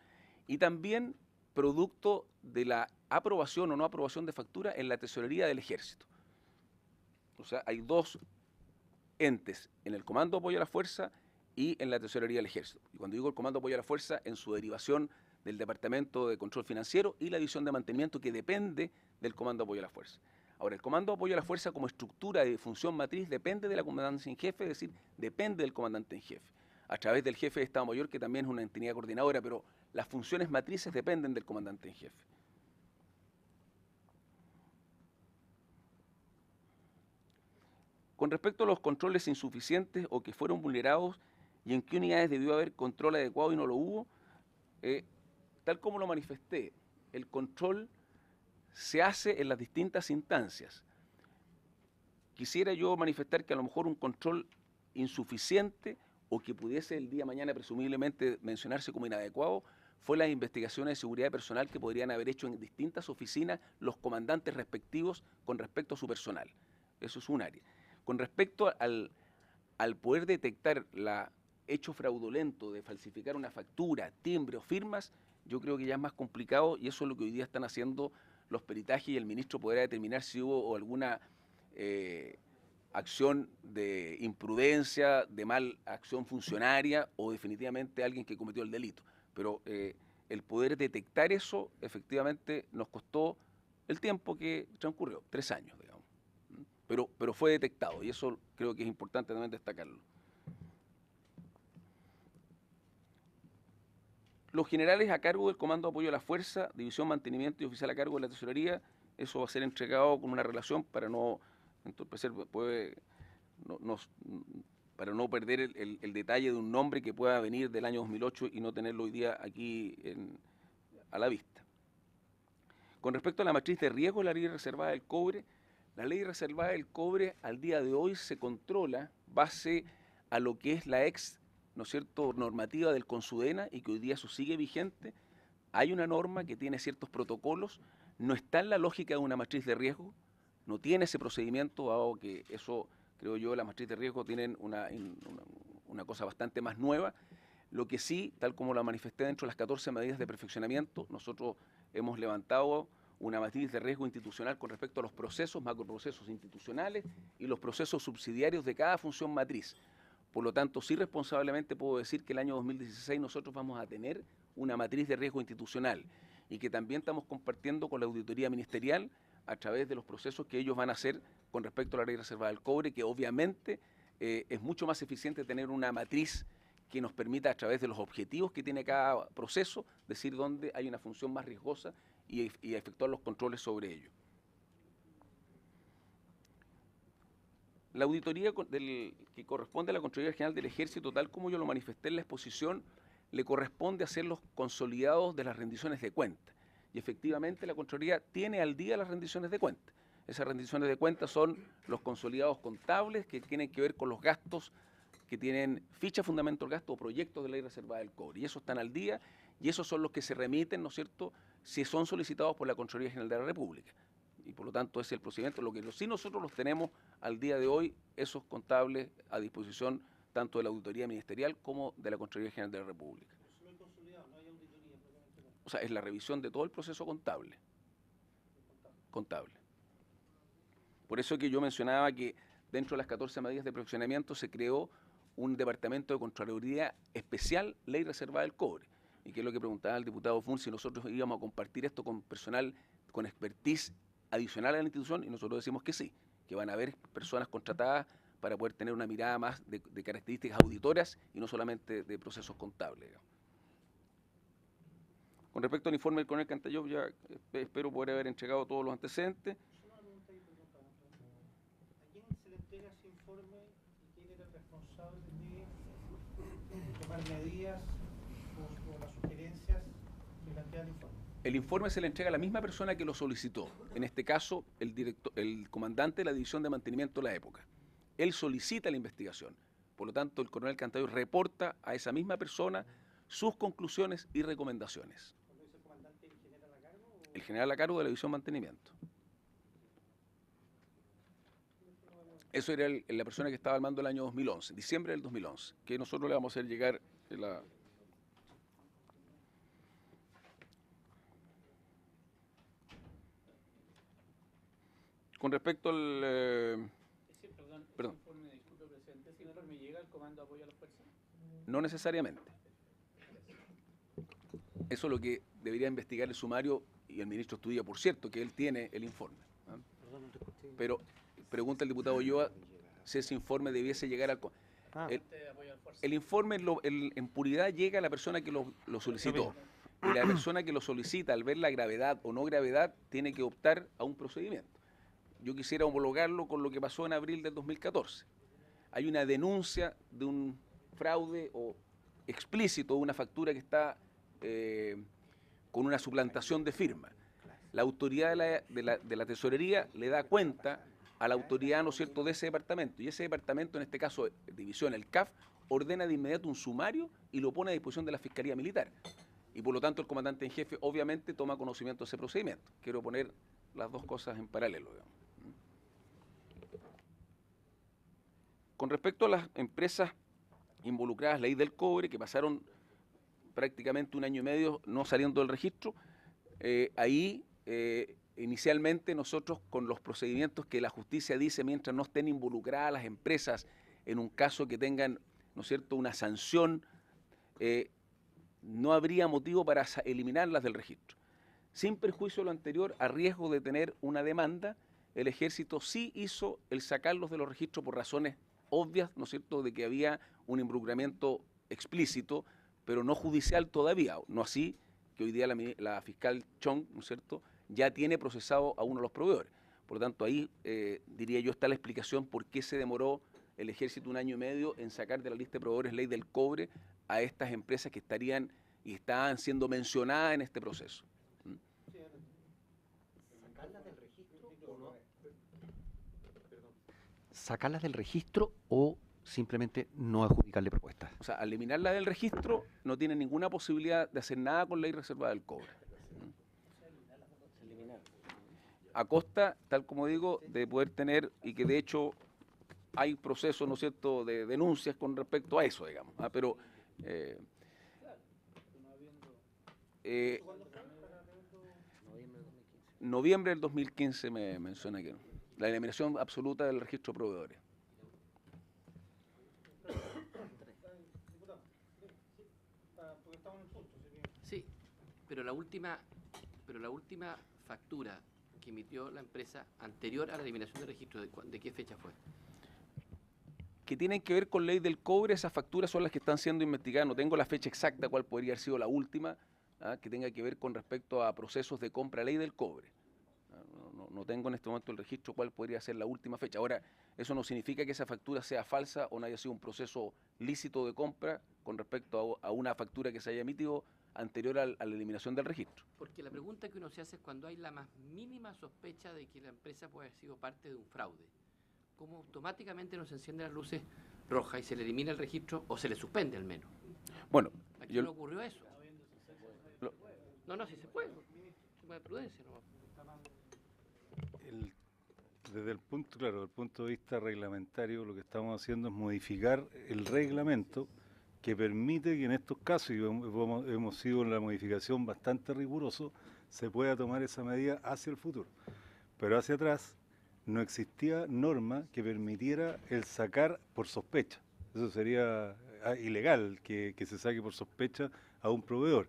Y también producto de la aprobación o no aprobación de factura en la tesorería del Ejército. O sea, hay dos entes en el Comando de Apoyo a la Fuerza y en la tesorería del Ejército. Y cuando digo el Comando de Apoyo a la Fuerza, en su derivación del Departamento de Control Financiero y la división de mantenimiento que depende del Comando de Apoyo a la Fuerza. Ahora, el Comando de Apoyo a la Fuerza como estructura de función matriz depende de la comandancia en jefe, es decir, depende del comandante en jefe, a través del jefe de Estado Mayor, que también es una entidad coordinadora, pero las funciones matrices dependen del comandante en jefe. Con respecto a los controles insuficientes o que fueron vulnerados y en qué unidades debió haber control adecuado y no lo hubo, tal como lo manifesté, el control se hace en las distintas instancias. Quisiera yo manifestar que a lo mejor un control insuficiente o que pudiese el día de mañana presumiblemente mencionarse como inadecuado fue las investigaciones de seguridad personal que podrían haber hecho en distintas oficinas los comandantes respectivos con respecto a su personal. Eso es un área. Con respecto al poder detectar el hecho fraudulento de falsificar una factura, timbre o firmas, yo creo que ya es más complicado y eso es lo que hoy día están haciendo los peritajes y el ministro podrá determinar si hubo alguna acción de imprudencia, de mal acción funcionaria o definitivamente alguien que cometió el delito. Pero el poder detectar eso efectivamente nos costó el tiempo que transcurrió, 3 años, digamos. pero fue detectado y eso creo que es importante también destacarlo. Los generales a cargo del Comando de Apoyo a la Fuerza, División Mantenimiento y oficial a cargo de la Tesorería, eso va a ser entregado con una relación para no entorpecer, para no perder el detalle de un nombre que pueda venir del año 2008 y no tenerlo hoy día aquí a la vista. Con respecto a la matriz de riesgo de la ley reservada del cobre, la ley reservada del cobre al día de hoy se controla base a lo que es la ¿no es cierto?, normativa del Consudena y que hoy día eso sigue vigente. Hay una norma que tiene ciertos protocolos, no está en la lógica de una matriz de riesgo, no tiene ese procedimiento, dado que eso, creo yo, la matriz de riesgo tienen una cosa bastante más nueva. Lo que sí, tal como lo manifesté dentro de las 14 medidas de perfeccionamiento, nosotros hemos levantado una matriz de riesgo institucional con respecto a los procesos, macroprocesos institucionales y los procesos subsidiarios de cada función matriz. Por lo tanto, sí responsablemente puedo decir que el año 2016 nosotros vamos a tener una matriz de riesgo institucional y que también estamos compartiendo con la auditoría ministerial a través de los procesos que ellos van a hacer con respecto a la ley reservada del cobre, que obviamente es mucho más eficiente tener una matriz que nos permita a través de los objetivos que tiene cada proceso decir dónde hay una función más riesgosa y efectuar los controles sobre ello. La auditoría que corresponde a la Contraloría General del Ejército, tal como yo lo manifesté en la exposición, le corresponde hacer los consolidados de las rendiciones de cuentas. Y efectivamente la Contraloría tiene al día las rendiciones de cuentas. Esas rendiciones de cuentas son los consolidados contables que tienen que ver con los gastos que tienen ficha, fundamento del gasto o proyectos de ley reservada del cobre. Y esos están al día y esos son los que se remiten, ¿no es cierto?, si son solicitados por la Contraloría General de la República. Y por lo tanto ese es el procedimiento. Lo que sí nosotros los tenemos al día de hoy, esos contables a disposición tanto de la Auditoría Ministerial como de la Contraloría General de la República. O sea, es la revisión de todo el proceso contable. Por eso que yo mencionaba que dentro de las 14 medidas de perfeccionamiento se creó un departamento de Contraloría especial, ley reservada del cobre. Y que es lo que preguntaba el diputado Fun, si nosotros íbamos a compartir esto con personal con expertise adicional a la institución, y nosotros decimos que sí, que van a haber personas contratadas para poder tener una mirada más de características auditoras y no solamente de procesos contables. Con respecto al informe del coronel Cantayov, ya espero poder haber entregado todos los antecedentes. ¿A quién se le entrega ese informe y quién era el responsable de tomar medidas o las sugerencias que plantea el informe? El informe se le entrega a la misma persona que lo solicitó, en este caso el comandante de la División de Mantenimiento de la época. Él solicita la investigación, por lo tanto el coronel Cantayov reporta a esa misma persona sus conclusiones y recomendaciones. ¿Cuando dice el comandante, el general a cargo? El general a cargo de la División de Mantenimiento. Eso era la persona que estaba al mando el año 2011, diciembre del 2011, que nosotros le vamos a hacer llegar la... Con respecto al... perdón. Ese informe, disculpe, presidente, ¿ese informe llega al Comando de Apoyo a las Fuerzas? No necesariamente. Eso es lo que debería investigar el sumario y el ministro estudia, por cierto, que él tiene el informe. ¿Ah? Pero pregunta el diputado Ulloa si ese informe debiese llegar al... El informe en puridad llega a la persona que lo solicitó. Y la persona que lo solicita, al ver la gravedad o no gravedad, tiene que optar a un procedimiento. Yo quisiera homologarlo con lo que pasó en abril del 2014. Hay una denuncia de un fraude o explícito de una factura que está con una suplantación de firma. La autoridad de la tesorería le da cuenta a la autoridad, ¿no es cierto?, de ese departamento. Y ese departamento, en este caso, división, el CAF, ordena de inmediato un sumario y lo pone a disposición de la Fiscalía Militar. Y por lo tanto el comandante en jefe obviamente toma conocimiento de ese procedimiento. Quiero poner las dos cosas en paralelo, digamos. Con respecto a las empresas involucradas, ley del cobre, que pasaron prácticamente 1 año y medio no saliendo del registro, inicialmente nosotros con los procedimientos que la justicia dice mientras no estén involucradas las empresas en un caso que tengan, ¿no es cierto?, una sanción, no habría motivo para eliminarlas del registro. Sin perjuicio de lo anterior, a riesgo de tener una demanda, el ejército sí hizo el sacarlos de los registros por razones obvias, ¿no es cierto?, de que había un involucramiento explícito, pero no judicial todavía, no así que hoy día la fiscal Chong, ¿no es cierto?, ya tiene procesado a uno de los proveedores. Por lo tanto, ahí diría yo está la explicación por qué se demoró el ejército 1 año y medio en sacar de la lista de proveedores ley del cobre a estas empresas que estarían y estaban siendo mencionadas en este proceso. ¿Sacarlas del registro o simplemente no adjudicarle propuestas? O sea, al eliminarla del registro no tiene ninguna posibilidad de hacer nada con ley reservada del cobre. A costa, tal como digo, de poder tener, y que de hecho hay procesos, ¿no es cierto?, de denuncias con respecto a eso, digamos. Pero noviembre del 2015 me menciona que la eliminación absoluta del registro de proveedores. Sí, pero la última factura que emitió la empresa anterior a la eliminación del registro, ¿de qué fecha fue? Que tienen que ver con ley del cobre, esas facturas son las que están siendo investigadas. No tengo la fecha exacta cuál podría haber sido la última, que tenga que ver con respecto a procesos de compra ley del cobre. No tengo en este momento el registro cuál podría ser la última fecha. Ahora, eso no significa que esa factura sea falsa o no haya sido un proceso lícito de compra con respecto a una factura que se haya emitido anterior a la eliminación del registro. Porque la pregunta que uno se hace es cuando hay la más mínima sospecha de que la empresa puede haber sido parte de un fraude, ¿cómo automáticamente nos encienden las luces rojas y se le elimina el registro o se le suspende al menos? Bueno, aquí no ocurrió eso. No, sí se puede. Tema de prudencia, ¿no? Desde el punto, claro, desde el punto de vista reglamentario, lo que estamos haciendo es modificar el reglamento que permite que en estos casos, y hemos sido en la modificación bastante riguroso, se pueda tomar esa medida hacia el futuro. Pero hacia atrás no existía norma que permitiera el sacar por sospecha. Eso sería ilegal que se saque por sospecha a un proveedor.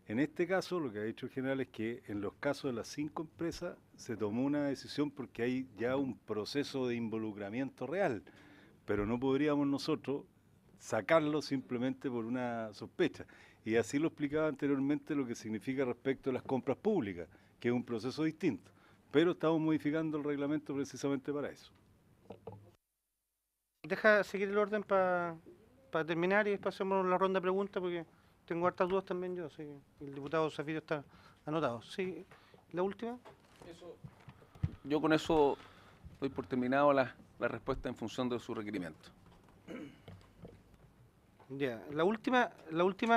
En este caso, lo que ha dicho el general es que en los casos de las 5 empresas se tomó una decisión porque hay ya un proceso de involucramiento real, pero no podríamos nosotros sacarlo simplemente por una sospecha. Y así lo explicaba anteriormente lo que significa respecto a las compras públicas, que es un proceso distinto. Pero estamos modificando el reglamento precisamente para eso. Deja seguir el orden para terminar y después hacemos la ronda de preguntas porque tengo hartas dudas también yo. Sí. El diputado Zafiro está anotado. Sí, la última. Yo con eso doy por terminado la respuesta en función de su requerimiento. Ya, la última,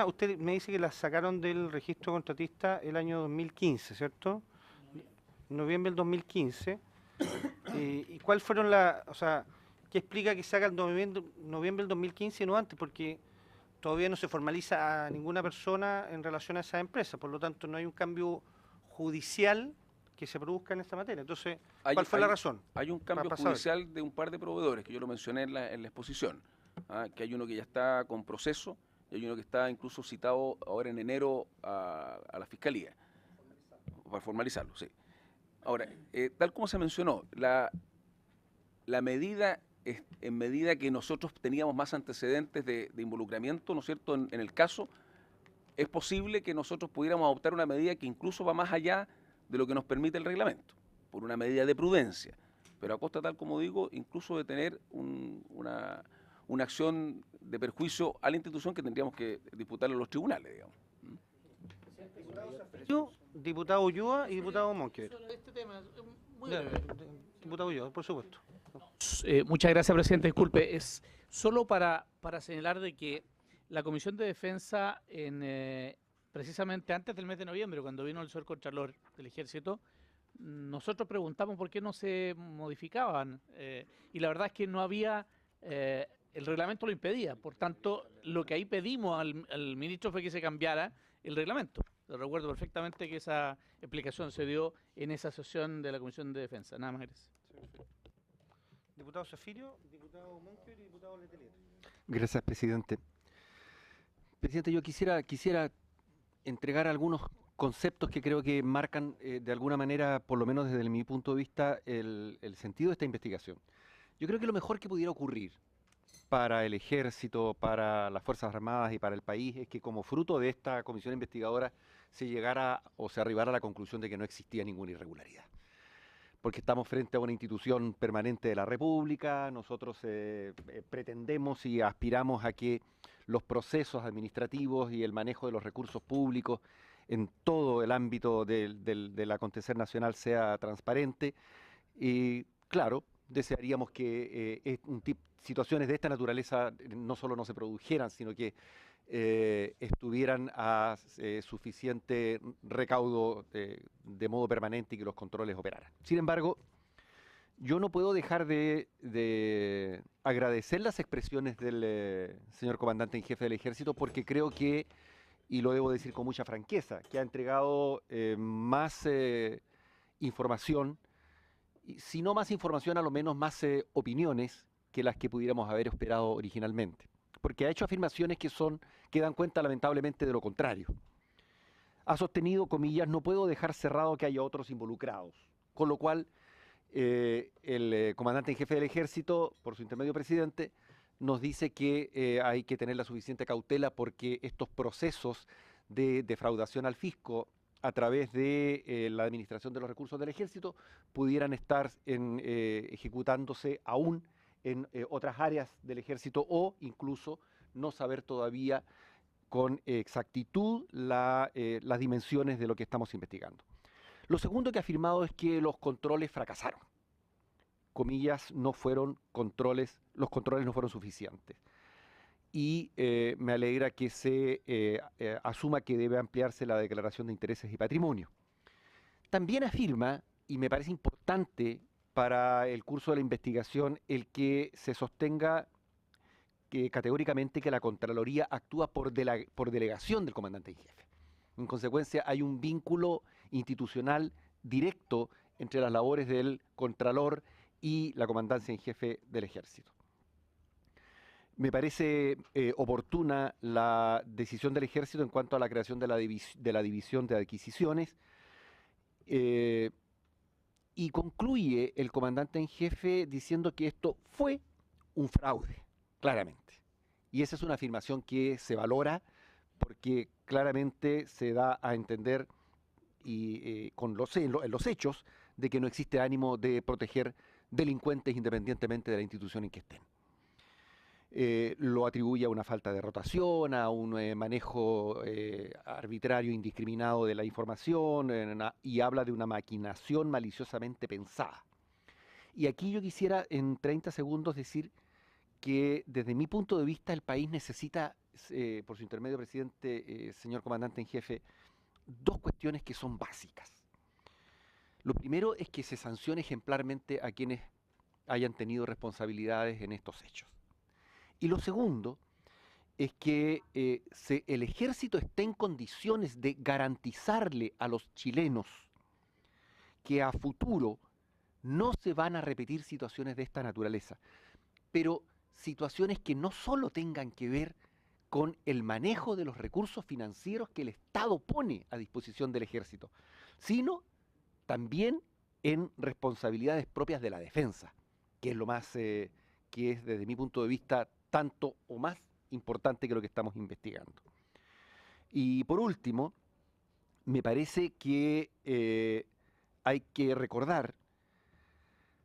usted me dice que la sacaron del registro contratista el año 2015, ¿cierto? Noviembre del 2015. ¿Y cuál fueron qué explica que saca el noviembre del 2015 y no antes? Porque todavía no se formaliza a ninguna persona en relación a esa empresa, por lo tanto no hay un cambio judicial que se produzca en esta materia. Entonces, ¿cuál fue la razón? Hay un cambio judicial de un par de proveedores que yo lo mencioné en la exposición. Que hay uno que ya está con proceso y hay uno que está incluso citado ahora en enero a la Fiscalía para formalizarlo, sí. Ahora, tal como se mencionó, la medida, en medida que nosotros teníamos más antecedentes de involucramiento, ¿no es cierto?, en el caso, es posible que nosotros pudiéramos adoptar una medida que incluso va más allá de lo que nos permite el reglamento, por una medida de prudencia, pero a costa, tal como digo, incluso de tener una acción de perjuicio a la institución que tendríamos que disputarle a los tribunales, digamos. Diputado Ulloa y diputado Monker. Este tema es muy Diputado Ulloa, por supuesto. Muchas gracias, presidente. Disculpe, es solo para señalar de que la Comisión de Defensa, precisamente antes del mes de noviembre, cuando vino el señor Contralor del Ejército, nosotros preguntamos por qué no se modificaban y la verdad es que no había, el reglamento lo impedía, por tanto lo que ahí pedimos al ministro fue que se cambiara el reglamento. Lo recuerdo perfectamente que esa explicación se dio en esa sesión de la Comisión de Defensa. Nada más, gracias. Diputado Zafiro, diputado Monker y diputado Letelier. Gracias, presidente. Presidente, yo quisiera entregar algunos conceptos que creo que marcan de alguna manera, por lo menos desde mi punto de vista, el sentido de esta investigación. Yo creo que lo mejor que pudiera ocurrir para el Ejército, para las Fuerzas Armadas y para el país es que como fruto de esta comisión investigadora se llegara o se arribara a la conclusión de que no existía ninguna irregularidad. Porque estamos frente a una institución permanente de la República, nosotros pretendemos y aspiramos a que los procesos administrativos y el manejo de los recursos públicos en todo el ámbito del acontecer nacional sea transparente. Y claro, desearíamos que situaciones de esta naturaleza no solo no se produjeran, sino que estuvieran a suficiente recaudo de modo permanente y que los controles operaran. Sin embargo, yo no puedo dejar de agradecer las expresiones del señor comandante en jefe del Ejército, porque creo que, y lo debo decir con mucha franqueza, que ha entregado más información, si no más información, a lo menos más opiniones que las que pudiéramos haber esperado originalmente. Porque ha hecho afirmaciones que dan cuenta lamentablemente de lo contrario. Ha sostenido, comillas, no puedo dejar cerrado que haya otros involucrados. Con lo cual, el comandante en jefe del Ejército, por su intermedio presidente, nos dice que hay que tener la suficiente cautela porque estos procesos de defraudación al fisco a través de la administración de los recursos del Ejército pudieran estar ejecutándose aún en otras áreas del Ejército o incluso no saber todavía con exactitud las dimensiones de lo que estamos investigando. Lo segundo que ha afirmado es que los controles fracasaron. Comillas, los controles no fueron suficientes. Y me alegra que se asuma que debe ampliarse la declaración de intereses y patrimonio. También afirma, y me parece importante para el curso de la investigación, el que se sostenga categóricamente que la Contraloría actúa por delegación del comandante en jefe. En consecuencia, hay un vínculo institucional directo entre las labores del Contralor y la comandancia en jefe del Ejército. Me parece oportuna la decisión del Ejército en cuanto a la creación de la división de adquisiciones, y concluye el comandante en jefe diciendo que esto fue un fraude, claramente. Y esa es una afirmación que se valora porque claramente se da a entender en los hechos de que no existe ánimo de proteger delincuentes independientemente de la institución en que estén. Lo atribuye a una falta de rotación, a un manejo arbitrario, indiscriminado de la información, y habla de una maquinación maliciosamente pensada. Y aquí yo quisiera en 30 segundos decir que desde mi punto de vista el país necesita, por su intermedio presidente, señor comandante en jefe, dos cuestiones que son básicas. Lo primero es que se sancione ejemplarmente a quienes hayan tenido responsabilidades en estos hechos. Y lo segundo es que el Ejército esté en condiciones de garantizarle a los chilenos que a futuro no se van a repetir situaciones de esta naturaleza, pero situaciones que no solo tengan que ver con el manejo de los recursos financieros que el Estado pone a disposición del Ejército, sino también en responsabilidades propias de la defensa, que es lo más, que es desde mi punto de vista tanto o más importante que lo que estamos investigando. Y por último, me parece que hay que recordar,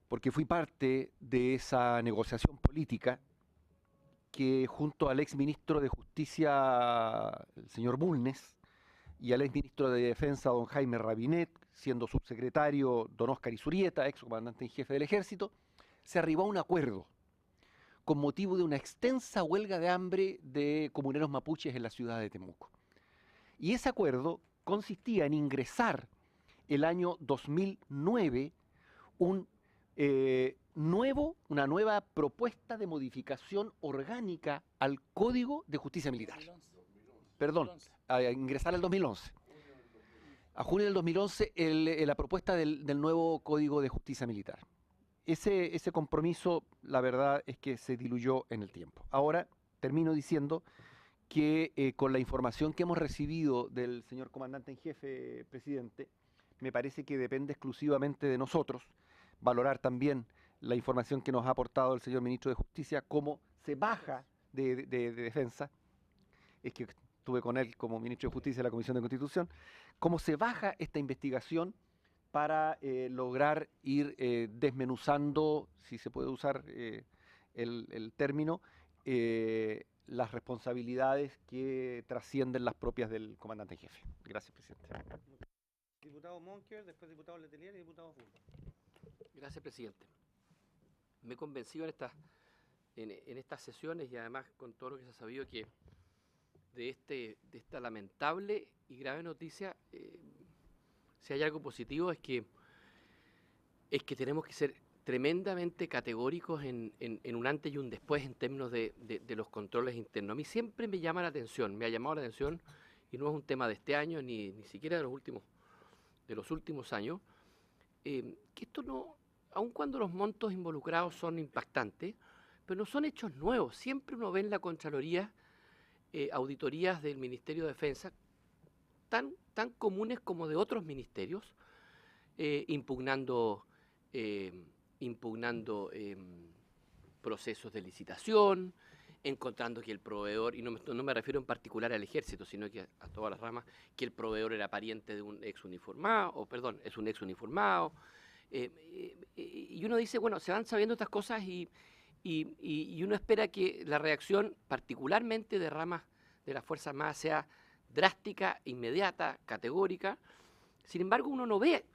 porque fui parte de esa negociación política, que junto al exministro de Justicia, el señor Bulnes, y al exministro de Defensa, don Jaime Rabinet, siendo subsecretario don Óscar Izurieta, ex comandante en jefe del Ejército, se arribó a un acuerdo con motivo de una extensa huelga de hambre de comuneros mapuches en la ciudad de Temuco. Y ese acuerdo consistía en ingresar el año 2009 una nueva propuesta de modificación orgánica al Código de Justicia Militar. 2011. Perdón, a ingresar al 2011. A junio del 2011 la propuesta del nuevo Código de Justicia Militar. Ese compromiso, la verdad es que se diluyó en el tiempo. Ahora termino diciendo que con la información que hemos recibido del señor comandante en jefe, presidente, me parece que depende exclusivamente de nosotros valorar también la información que nos ha aportado el señor ministro de Justicia, cómo se baja de Defensa, es que estuve con él como ministro de Justicia de la Comisión de Constitución, cómo se baja esta investigación para lograr ir desmenuzando, si se puede usar el término, las responsabilidades que trascienden las propias del comandante en jefe. Gracias, presidente. Diputado Monker, después diputado Letelier y diputado Fulvio. Gracias, presidente. Me he convencido en estas sesiones y además con todo lo que se ha sabido que de esta lamentable y grave noticia, si hay algo positivo es que tenemos que ser tremendamente categóricos en un antes y un después en términos de los controles internos. A mí siempre me llama la atención, me ha llamado la atención, y no es un tema de este año ni siquiera de los últimos años, que esto no, aun cuando los montos involucrados son impactantes, pero no son hechos nuevos. Siempre uno ve en la Contraloría auditorías del Ministerio de Defensa tan comunes como de otros ministerios, impugnando procesos de licitación, encontrando que el proveedor, y no me refiero en particular al ejército, sino que a todas las ramas, que el proveedor era pariente de un ex uniformado, es un ex uniformado, y uno dice, bueno, se van sabiendo estas cosas y uno espera que la reacción, particularmente de ramas de las Fuerzas Armadas, sea drástica, inmediata, categórica. Sin embargo, uno no ve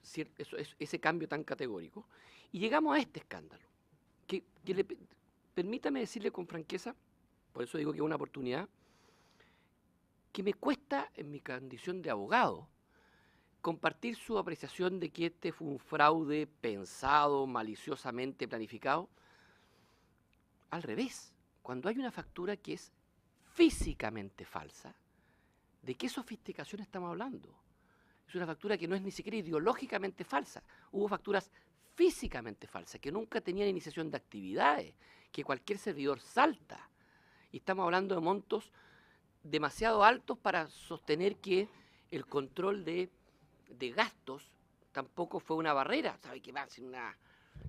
ese cambio tan categórico. Y llegamos a este escándalo, permítame decirle con franqueza, por eso digo que es una oportunidad, que me cuesta, en mi condición de abogado, compartir su apreciación de que este fue un fraude pensado, maliciosamente planificado. Al revés, cuando hay una factura que es físicamente falsa, ¿de qué sofisticación estamos hablando? Es una factura que no es ni siquiera ideológicamente falsa. Hubo facturas físicamente falsas, que nunca tenían iniciación de actividades, que cualquier servidor salta. Y estamos hablando de montos demasiado altos para sostener que el control de gastos tampoco fue una barrera. ¿Sabe qué va? Sin una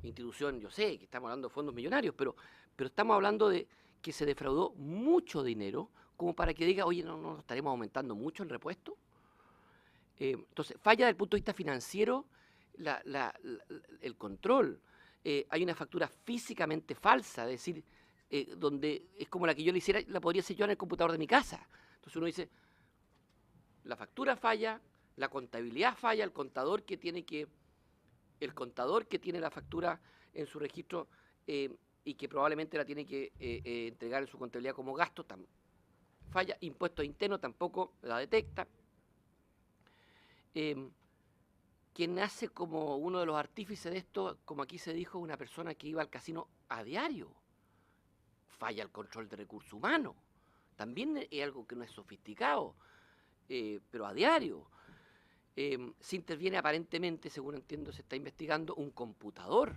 institución, yo sé que estamos hablando de fondos millonarios, pero estamos hablando de que se defraudó mucho dinero como para que diga, oye, no estaremos aumentando mucho el repuesto. Entonces, falla desde el punto de vista financiero el control. Hay una factura físicamente falsa, es decir, donde es como la que yo le hiciera, la podría hacer yo en el computador de mi casa. Entonces uno dice, la factura falla, la contabilidad falla, el contador que tiene la factura en su registro y que probablemente la tiene que entregar en su contabilidad como gasto, falla, impuestos internos tampoco la detecta. Quien nace como uno de los artífices de esto, como aquí se dijo, una persona que iba al casino a diario. Falla el control de recursos humanos. También es algo que no es sofisticado, pero a diario. Se interviene aparentemente, según entiendo, se está investigando un computador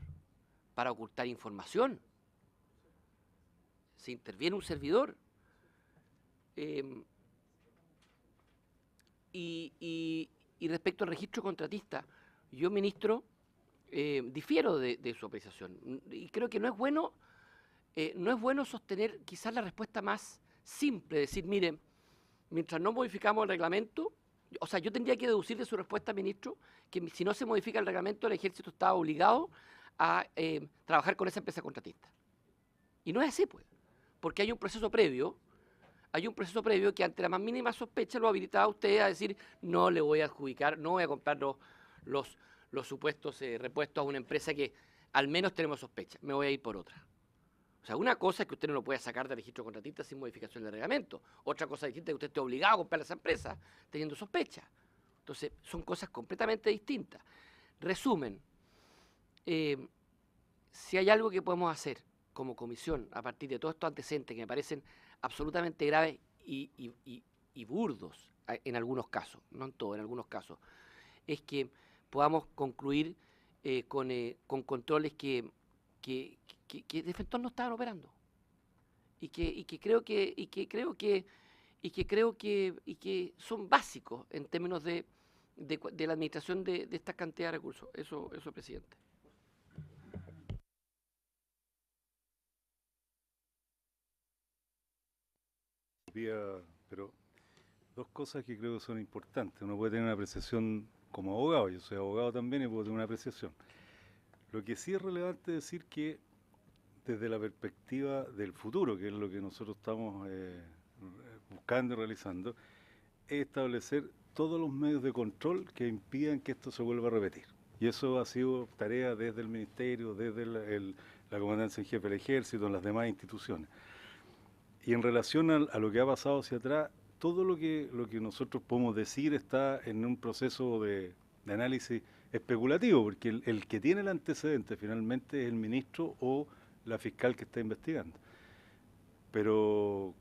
para ocultar información. Se interviene un servidor. Y respecto al registro contratista, yo, ministro, difiero de su apreciación. Y creo que no es bueno sostener quizás la respuesta más simple, decir, mire, mientras no modificamos el reglamento, o sea, yo tendría que deducir de su respuesta, ministro, que si no se modifica el reglamento, el ejército está obligado a trabajar con esa empresa contratista. Y no es así, pues, porque hay un proceso previo que ante la más mínima sospecha lo habilitaba a usted a decir, no le voy a adjudicar, no voy a comprar los supuestos repuestos a una empresa que al menos tenemos sospecha, me voy a ir por otra. O sea, una cosa es que usted no lo pueda sacar del registro contratista sin modificación del reglamento. Otra cosa distinta es que usted esté obligado a comprar a esa empresa teniendo sospecha. Entonces, son cosas completamente distintas. Resumen, si hay algo que podemos hacer como comisión a partir de todos estos antecedentes que me parecen absolutamente graves y burdos en algunos casos, no en todos, en algunos casos, es que podamos concluir con controles que de efecto no estaban operando y que creo que y que creo que son básicos en términos de la administración de esta cantidad de recursos. Eso, presidente. Pero dos cosas que creo que son importantes. Uno puede tener una apreciación como abogado, yo soy abogado también y puedo tener una apreciación. Lo que sí es relevante decir que desde la perspectiva del futuro, que es lo que nosotros estamos buscando y realizando, es establecer todos los medios de control que impidan que esto se vuelva a repetir. Y eso ha sido tarea desde el Ministerio, desde la Comandancia en Jefe del Ejército, en las demás instituciones. Y en relación a lo que ha pasado hacia atrás, todo lo que nosotros podemos decir está en un proceso de análisis especulativo, porque el que tiene el antecedente finalmente es el ministro o la fiscal que está investigando. Pero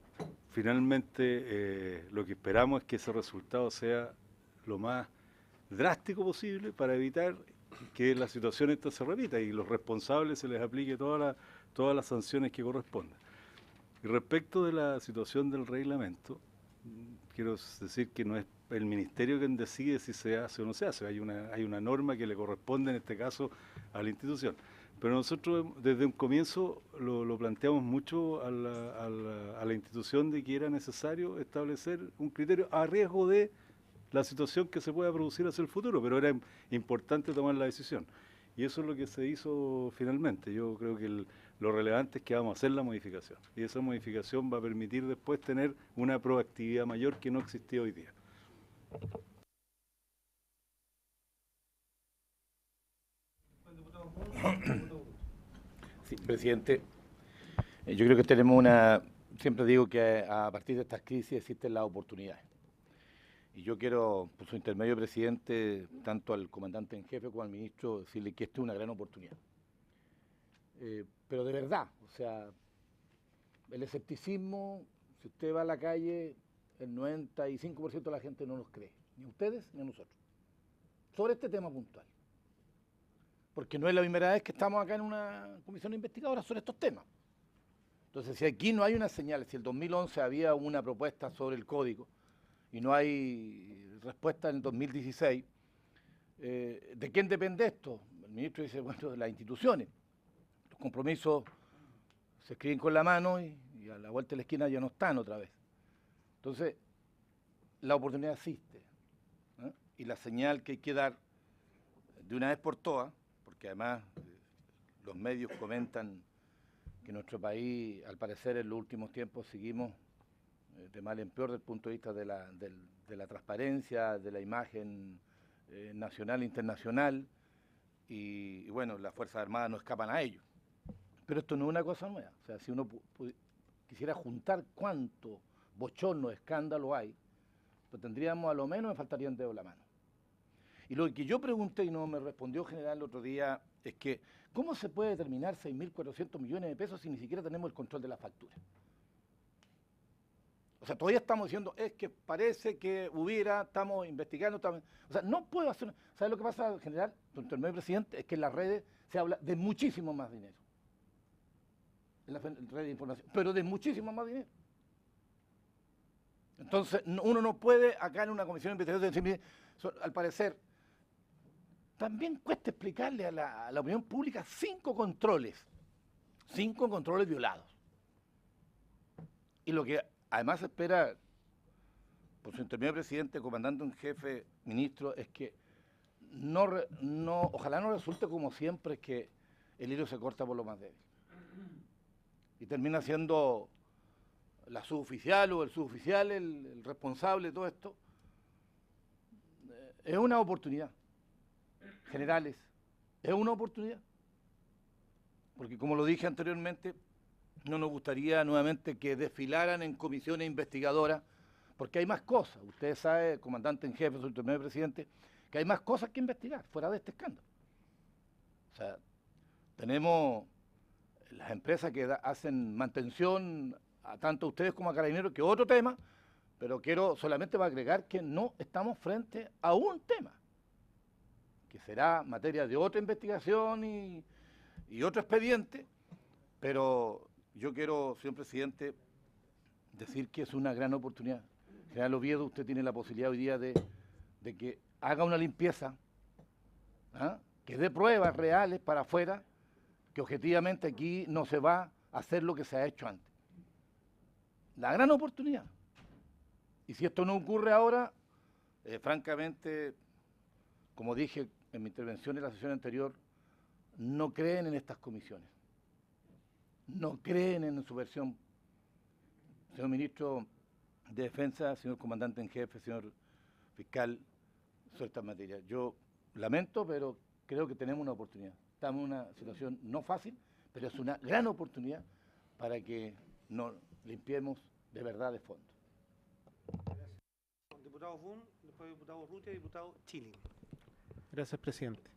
finalmente lo que esperamos es que ese resultado sea lo más drástico posible para evitar que la situación esta se repita y los responsables se les aplique todas las sanciones que correspondan. Y respecto de la situación del reglamento, quiero decir que no es el ministerio quien decide si se hace o no se hace, hay una norma que le corresponde en este caso a la institución. Pero nosotros desde un comienzo lo planteamos mucho a la institución de que era necesario establecer un criterio a riesgo de la situación que se pueda producir hacia el futuro, pero era importante tomar la decisión. Y eso es lo que se hizo finalmente. Yo creo que lo relevante es que vamos a hacer la modificación. Y esa modificación va a permitir después tener una proactividad mayor que no existía hoy día. Sí, presidente, yo creo que tenemos siempre digo que a partir de estas crisis existen las oportunidades. Y yo quiero, por su intermedio, presidente, tanto al comandante en jefe como al ministro, decirle que esta es una gran oportunidad. Pero de verdad, o sea, el escepticismo, si usted va a la calle, el 95% de la gente no nos cree, ni a ustedes ni a nosotros, sobre este tema puntual. Porque no es la primera vez que estamos acá en una comisión investigadora sobre estos temas. Entonces, si aquí no hay una señal, si el 2011 había una propuesta sobre el código y no hay respuesta en el 2016, ¿de quién depende esto? El ministro dice, bueno, de las instituciones. Los compromisos se escriben con la mano y a la vuelta de la esquina ya no están otra vez. Entonces, la oportunidad existe, ¿eh? Y la señal que hay que dar de una vez por todas, porque además los medios comentan que nuestro país, al parecer, en los últimos tiempos seguimos de mal en peor desde el punto de vista de la transparencia, de la imagen nacional e internacional, y bueno, las Fuerzas Armadas no escapan a ello. Pero esto no es una cosa nueva. O sea, si uno quisiera juntar cuánto bochorno, escándalo hay, pues tendríamos, a lo menos, me faltarían dedos en la mano. Y lo que yo pregunté y no me respondió general el otro día es que, ¿cómo se puede determinar 6.400 millones de pesos si ni siquiera tenemos el control de las facturas? O sea, todavía estamos diciendo, es que parece que estamos investigando, o sea, no puedo hacer. ¿Sabes lo que pasa, general? Don el presidente, es que en las redes se habla de muchísimo más dinero. En las redes de información, pero de muchísimo más dinero. Entonces, uno no puede, acá en una comisión de investigación, decir, al parecer, también cuesta explicarle a la opinión pública 5 controles violados. Y lo que además espera, por su intermedio presidente, comandante en jefe, ministro, es que ojalá no resulte como siempre que el hilo se corta por lo más débil. Y termina siendo la suboficial o el suboficial el responsable de todo esto. Es una oportunidad. Generales, es una oportunidad. Porque como lo dije anteriormente, no nos gustaría nuevamente que desfilaran en comisiones investigadoras, porque hay más cosas. Usted sabe, comandante en jefe, su intermedio presidente, que hay más cosas que investigar fuera de este escándalo. O sea, tenemos las empresas que hacen mantención a tanto a ustedes como a Carabineros, que es otro tema, pero quiero solamente agregar que no estamos frente a un tema, que será materia de otra investigación y otro expediente, pero yo quiero, señor presidente, decir que es una gran oportunidad. General Oviedo, usted tiene la posibilidad hoy día de que haga una limpieza, ¿ah? Que dé pruebas reales para afuera, que objetivamente aquí no se va a hacer lo que se ha hecho antes. La gran oportunidad. Y si esto no ocurre ahora, francamente, como dije en mi intervención en la sesión anterior, no creen en estas comisiones. No creen en su versión. Señor Ministro de Defensa, señor Comandante en Jefe, señor Fiscal, sobre estas materias. Yo lamento, pero creo que tenemos una oportunidad. Estamos en una situación no fácil, pero es una gran oportunidad para que nos limpiemos de verdad de fondo. Diputado Fun, después diputado Rutia y diputado Chile. Gracias, presidente.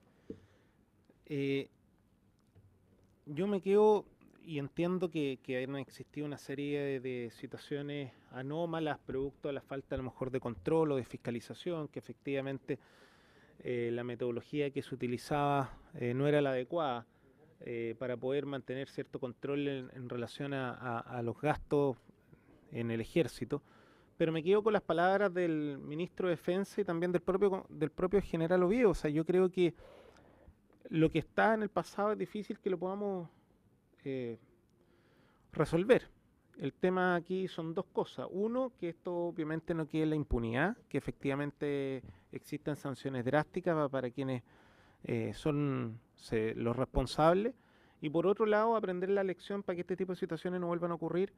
Yo me quedo y entiendo que han existido una serie de situaciones anómalas producto de la falta a lo mejor de control o de fiscalización, que efectivamente la metodología que se utilizaba no era la adecuada para poder mantener cierto control en relación a los gastos en el ejército. Pero me quedo con las palabras del ministro de Defensa y también del propio general Oviedo. O sea, yo creo que lo que está en el pasado es difícil que lo podamos resolver. El tema aquí son dos cosas. Uno, que esto obviamente no quede en la impunidad, que efectivamente existan sanciones drásticas para quienes son los responsables. Y por otro lado, aprender la lección para que este tipo de situaciones no vuelvan a ocurrir.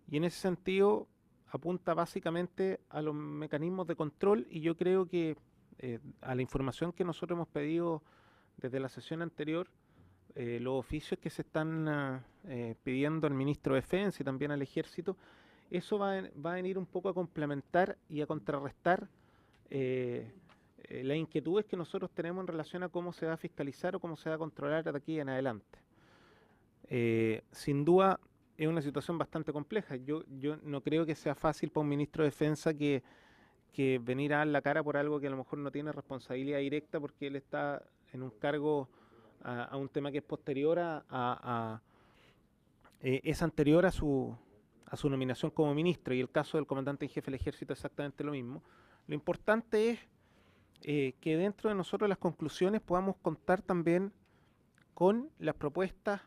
Y en ese sentido apunta básicamente a los mecanismos de control, y yo creo que a la información que nosotros hemos pedido desde la sesión anterior, los oficios que se están pidiendo al ministro de Defensa y también al Ejército, eso va a venir un poco a complementar y a contrarrestar las inquietudes que nosotros tenemos en relación a cómo se va a fiscalizar o cómo se va a controlar de aquí en adelante. Sin duda es una situación bastante compleja. Yo no creo que sea fácil para un ministro de Defensa que venir a dar la cara por algo que a lo mejor no tiene responsabilidad directa, porque él está en un cargo a un tema que es posterior es anterior a su nominación como ministro, y el caso del comandante en jefe del Ejército es exactamente lo mismo. Lo importante es que dentro de nosotros las conclusiones podamos contar también con las propuestas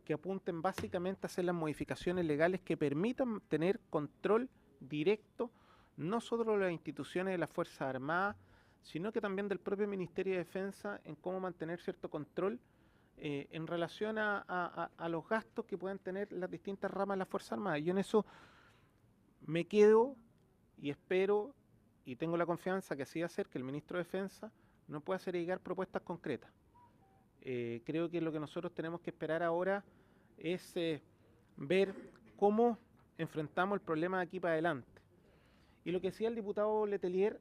que apunten básicamente a hacer las modificaciones legales que permitan tener control directo, no solo de las instituciones de las Fuerzas Armadas, sino que también del propio Ministerio de Defensa, en cómo mantener cierto control en relación a los gastos que puedan tener las distintas ramas de las Fuerzas Armadas. Yo en eso me quedo y espero, y tengo la confianza que así va a ser, que el Ministro de Defensa nos pueda hacer llegar propuestas concretas. Creo que lo que nosotros tenemos que esperar ahora es ver cómo enfrentamos el problema de aquí para adelante. Y lo que decía el diputado Letelier,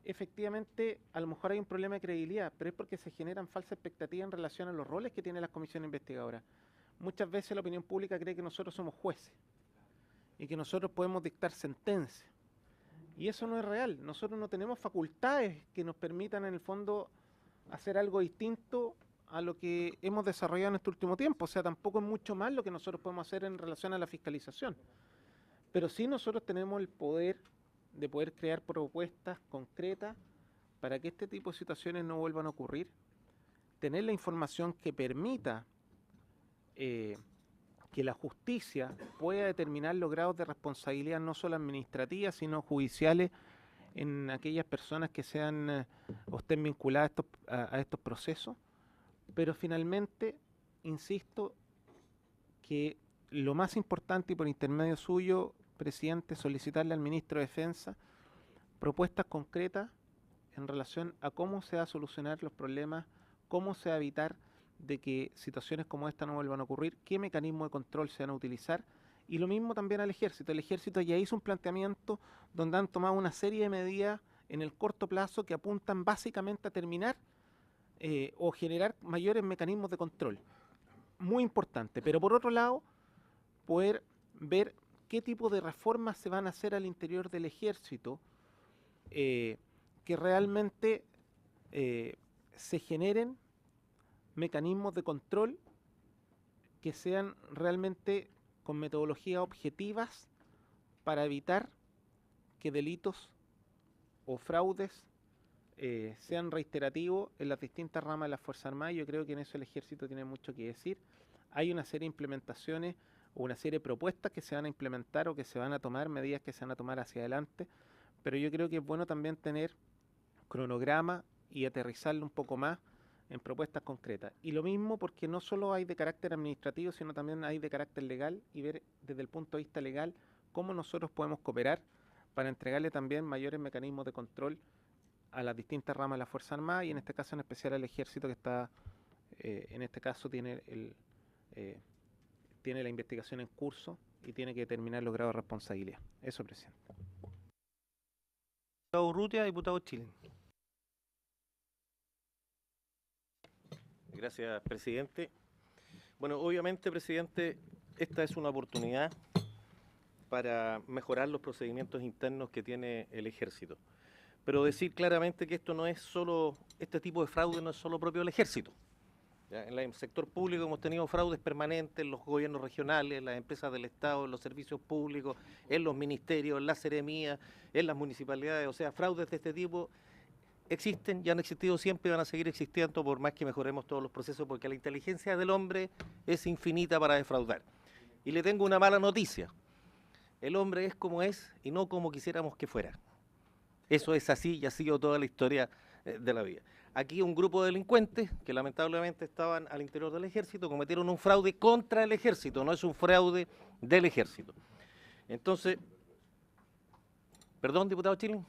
efectivamente, a lo mejor hay un problema de credibilidad, pero es porque se generan falsas expectativas en relación a los roles que tienen las comisiones investigadoras. Muchas veces la opinión pública cree que nosotros somos jueces y que nosotros podemos dictar sentencias. Y eso no es real. Nosotros no tenemos facultades que nos permitan, en el fondo, hacer algo distinto a lo que hemos desarrollado en este último tiempo. O sea, tampoco es mucho más lo que nosotros podemos hacer en relación a la fiscalización. Pero sí nosotros tenemos el poder de poder crear propuestas concretas para que este tipo de situaciones no vuelvan a ocurrir, tener la información que permita que la justicia pueda determinar los grados de responsabilidad no solo administrativas, sino judiciales en aquellas personas que sean o estén vinculadas a estos procesos. Pero finalmente, insisto, que lo más importante, y por intermedio suyo, presidente, solicitarle al ministro de Defensa propuestas concretas en relación a cómo se va a solucionar los problemas, cómo se va a evitar de que situaciones como esta no vuelvan a ocurrir, qué mecanismos de control se van a utilizar, y lo mismo también al Ejército. El Ejército ya hizo un planteamiento donde han tomado una serie de medidas en el corto plazo que apuntan básicamente a terminar o generar mayores mecanismos de control. Muy importante, pero por otro lado, poder ver qué tipo de reformas se van a hacer al interior del Ejército que realmente se generen mecanismos de control que sean realmente con metodologías objetivas para evitar que delitos o fraudes sean reiterativos en las distintas ramas de las Fuerzas Armadas. Yo creo que en eso el Ejército tiene mucho que decir. Hay una serie de implementaciones o una serie de propuestas que se van a implementar o que se van a tomar, medidas que se van a tomar hacia adelante, pero yo creo que es bueno también tener cronograma y aterrizarlo un poco más en propuestas concretas. Y lo mismo porque no solo hay de carácter administrativo, sino también hay de carácter legal, y ver desde el punto de vista legal cómo nosotros podemos cooperar para entregarle también mayores mecanismos de control a las distintas ramas de la Fuerza Armada, y en este caso en especial al Ejército, que está, en este caso tiene la investigación en curso y tiene que determinar los grados de responsabilidad. Eso, presidente. Diputado Urrutia, diputado Chile. Gracias, presidente. Bueno, obviamente, presidente, esta es una oportunidad para mejorar los procedimientos internos que tiene el Ejército. Pero decir claramente que esto no es solo, este tipo de fraude no es solo propio del Ejército. ¿Ya? En el sector público hemos tenido fraudes permanentes en los gobiernos regionales, en las empresas del Estado, en los servicios públicos, en los ministerios, en las seremías, en las municipalidades. O sea, fraudes de este tipo existen, ya han existido siempre y van a seguir existiendo por más que mejoremos todos los procesos, porque la inteligencia del hombre es infinita para defraudar. Y le tengo una mala noticia. El hombre es como es y no como quisiéramos que fuera. Eso es así y ha sido toda la historia de la vida. Aquí un grupo de delincuentes que lamentablemente estaban al interior del Ejército cometieron un fraude contra el Ejército, no es un fraude del Ejército. Entonces, perdón, diputado Chile.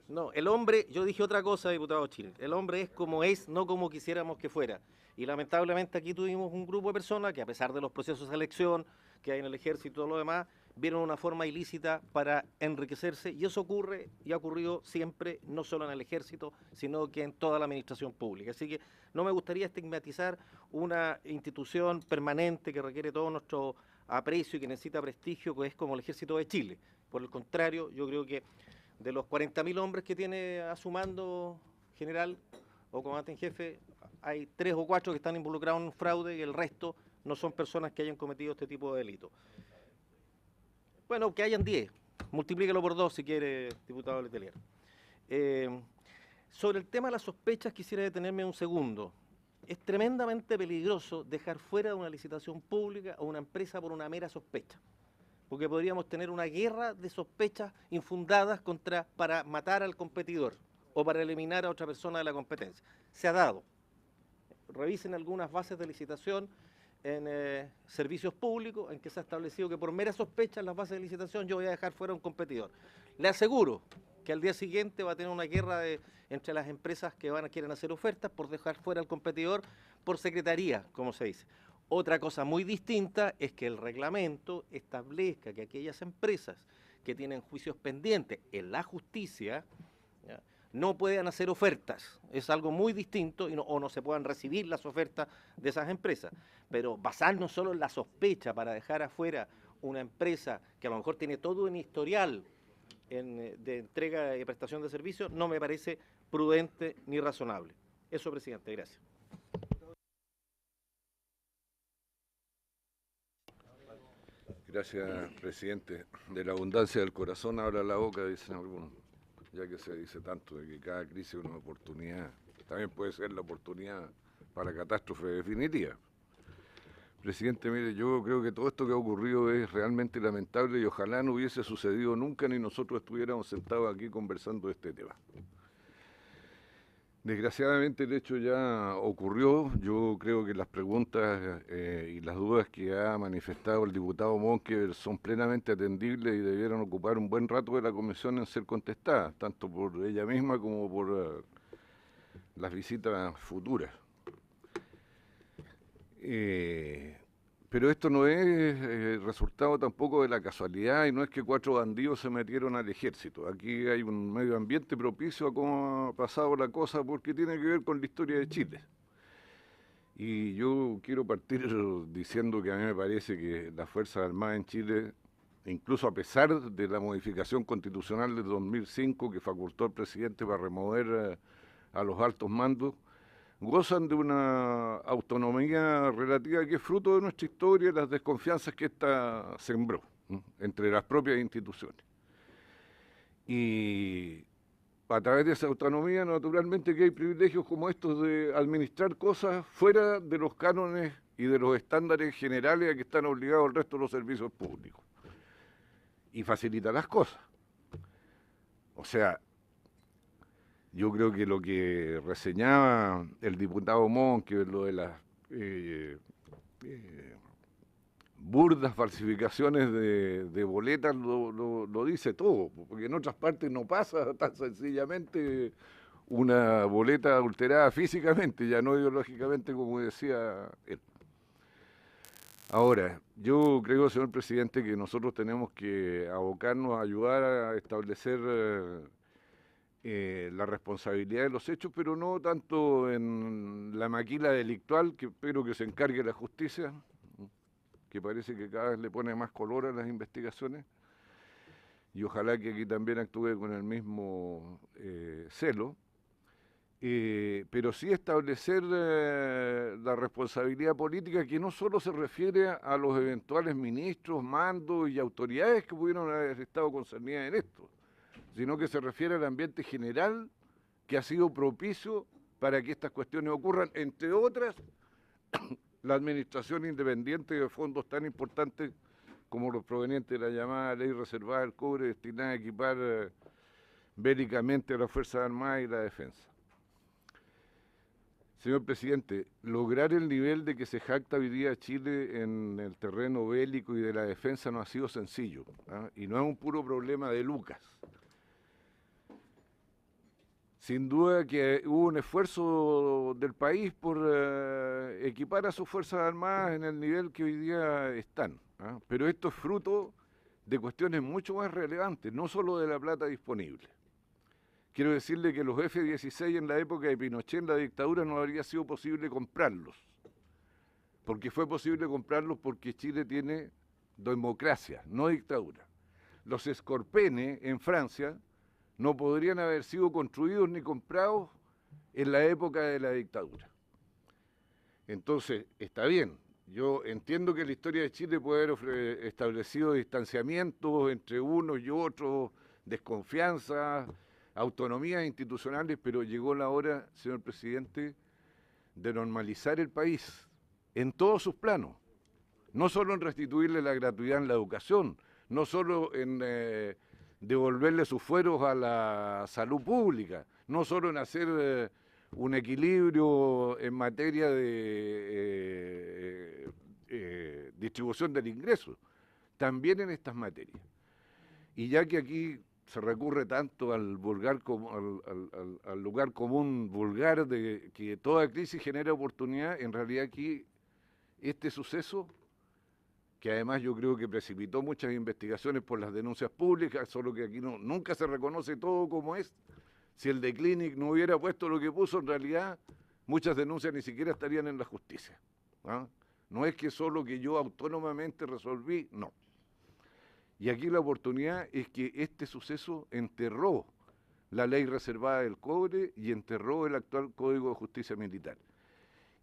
No, el hombre, yo dije otra cosa, diputado Chile. El hombre es como es, no como quisiéramos que fuera. Y lamentablemente aquí tuvimos un grupo de personas que, a pesar de los procesos de selección que hay en el Ejército y todo lo demás, vieron una forma ilícita para enriquecerse, y eso ocurre y ha ocurrido siempre, no solo en el Ejército, sino que en toda la administración pública. Así que no me gustaría estigmatizar una institución permanente que requiere todo nuestro aprecio y que necesita prestigio, que es como el Ejército de Chile. Por el contrario, yo creo que de los 40.000 hombres que tiene a su mando general o comandante en jefe, hay 3 o 4 que están involucrados en un fraude y el resto no son personas que hayan cometido este tipo de delitos. Bueno, que hayan 10, multiplíquelo por 2 si quiere, diputado Letelier. Sobre el tema de las sospechas quisiera detenerme un segundo. Es tremendamente peligroso dejar fuera de una licitación pública o una empresa por una mera sospecha, porque podríamos tener una guerra de sospechas infundadas para matar al competidor o para eliminar a otra persona de la competencia. Se ha dado. Revisen algunas bases de licitación en servicios públicos en que se ha establecido que por mera sospecha en las bases de licitación yo voy a dejar fuera a un competidor. Le aseguro que al día siguiente va a tener una guerra entre las empresas que quieren hacer ofertas por dejar fuera al competidor por secretaría, como se dice. Otra cosa muy distinta es que el reglamento establezca que aquellas empresas que tienen juicios pendientes en la justicia, ¿ya?, no puedan hacer ofertas. Es algo muy distinto o no se puedan recibir las ofertas de esas empresas. Pero basarnos solo en la sospecha para dejar afuera una empresa que a lo mejor tiene todo un historial de entrega y prestación de servicios no me parece prudente ni razonable. Eso, presidente, gracias. Gracias, presidente. De la abundancia del corazón habla la boca, dicen algunos, ya que se dice tanto de que cada crisis es una oportunidad. También puede ser la oportunidad para catástrofe definitiva. Presidente, mire, yo creo que todo esto que ha ocurrido es realmente lamentable y ojalá no hubiese sucedido nunca ni nosotros estuviéramos sentados aquí conversando de este tema. Desgraciadamente el hecho ya ocurrió. Yo creo que las preguntas y las dudas que ha manifestado el diputado Monke son plenamente atendibles y debieran ocupar un buen rato de la comisión en ser contestadas, tanto por ella misma como por las visitas futuras. Pero esto no es resultado tampoco de la casualidad y no es que 4 bandidos se metieron al ejército. Aquí hay un medio ambiente propicio a cómo ha pasado la cosa porque tiene que ver con la historia de Chile. Y yo quiero partir diciendo que a mí me parece que las Fuerzas Armadas en Chile, incluso a pesar de la modificación constitucional de 2005 que facultó al presidente para remover a los altos mandos, gozan de una autonomía relativa que es fruto de nuestra historia y las desconfianzas que ésta sembró entre las propias instituciones. Y a través de esa autonomía, naturalmente que hay privilegios como estos de administrar cosas fuera de los cánones y de los estándares generales a que están obligados el resto de los servicios públicos. Y facilita las cosas. O sea, yo creo que lo que reseñaba el diputado Monque, lo de las burdas falsificaciones de boletas, lo dice todo, porque en otras partes no pasa tan sencillamente una boleta adulterada físicamente, ya no ideológicamente, como decía él. Ahora, yo creo, señor presidente, que nosotros tenemos que abocarnos a ayudar a establecer la responsabilidad de los hechos, pero no tanto en la maquila delictual, que espero que se encargue la justicia, que parece que cada vez le pone más color a las investigaciones, y ojalá que aquí también actúe con el mismo celo, pero sí establecer la responsabilidad política, que no solo se refiere a los eventuales ministros, mandos y autoridades que pudieron haber estado concernidas en esto, sino que se refiere al ambiente general que ha sido propicio para que estas cuestiones ocurran, entre otras, la administración independiente de fondos tan importantes como los provenientes de la llamada ley reservada del cobre, destinada a equipar bélicamente a las Fuerzas Armadas y la defensa. Señor presidente, lograr el nivel de que se jacta hoy día Chile en el terreno bélico y de la defensa no ha sido sencillo, ¿ah? Y no es un puro problema de lucas. Sin duda que hubo un esfuerzo del país por equipar a sus Fuerzas Armadas en el nivel que hoy día están, ¿ah? Pero esto es fruto de cuestiones mucho más relevantes, no solo de la plata disponible. Quiero decirle que los F-16 en la época de Pinochet, en la dictadura, no habría sido posible comprarlos. Porque fue posible comprarlos porque Chile tiene democracia, no dictadura. Los Scorpene en Francia no podrían haber sido construidos ni comprados en la época de la dictadura. Entonces, está bien, yo entiendo que la historia de Chile puede haber establecido distanciamientos entre unos y otros, desconfianza, autonomías institucionales, pero llegó la hora, señor presidente, de normalizar el país en todos sus planos, no solo en restituirle la gratuidad en la educación, no solo en devolverle sus fueros a la salud pública, no solo en hacer un equilibrio en materia de distribución del ingreso, también en estas materias. Y ya que aquí se recurre tanto al lugar común vulgar de que toda crisis genera oportunidad, en realidad aquí este suceso, que además yo creo que precipitó muchas investigaciones por las denuncias públicas, solo que aquí nunca se reconoce todo como es. Si el de Clinic no hubiera puesto lo que puso, en realidad muchas denuncias ni siquiera estarían en la justicia, ¿ah? No es que solo que yo autónomamente resolví, no. Y aquí la oportunidad es que este suceso enterró la ley reservada del cobre y enterró el actual Código de Justicia Militar.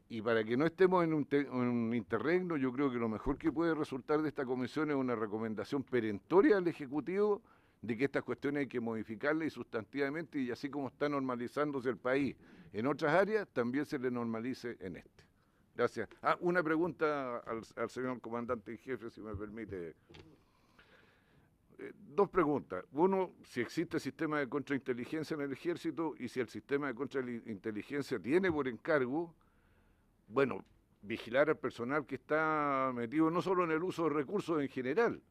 Y para que no estemos en un interregno, yo creo que lo mejor que puede resultar de esta comisión es una recomendación perentoria al Ejecutivo de que estas cuestiones hay que modificarlas y sustantivamente, y así como está normalizándose el país en otras áreas, también se le normalice en este. Gracias. Una pregunta al señor comandante en jefe, si me permite. Dos preguntas. Uno, si existe sistema de contrainteligencia en el Ejército y si el sistema de contrainteligencia tiene por encargo, bueno, vigilar al personal que está metido no solo en el uso de recursos en general,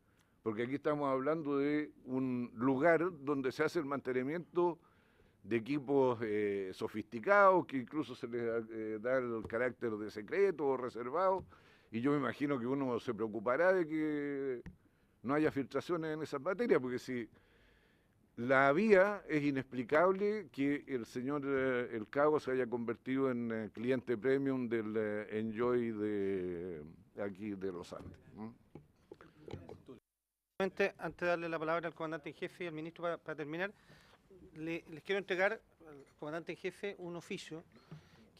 porque aquí estamos hablando de un lugar donde se hace el mantenimiento de equipos sofisticados, que incluso se les da el carácter de secreto o reservado, y yo me imagino que uno se preocupará de que no haya filtraciones en esas materias, porque si la había, es inexplicable que el señor El Cabo se haya convertido en cliente premium del Enjoy de aquí de los Andes. Antes de darle la palabra al comandante en jefe y al ministro para terminar, les quiero entregar al comandante en jefe un oficio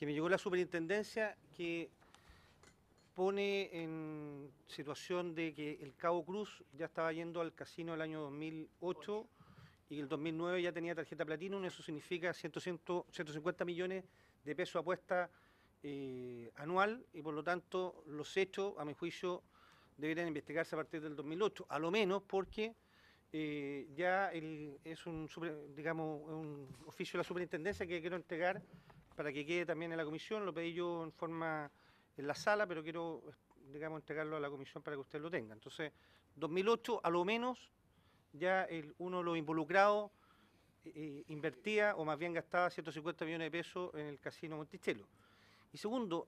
que me llegó la superintendencia que pone en situación de que el Cabo Cruz ya estaba yendo al casino el año 2008 y el 2009 ya tenía tarjeta Platinum, eso significa 150 millones de pesos apuesta anual y por lo tanto los hechos, a mi juicio, deberían investigarse a partir del 2008, a lo menos porque ya es un oficio de la superintendencia que quiero entregar para que quede también en la comisión. Lo pedí yo en la sala, pero quiero, entregarlo a la comisión para que usted lo tenga. Entonces, 2008, a lo menos, ya uno de los involucrados invertía, o más bien gastaba 150 millones de pesos en el casino Monticello. Y segundo,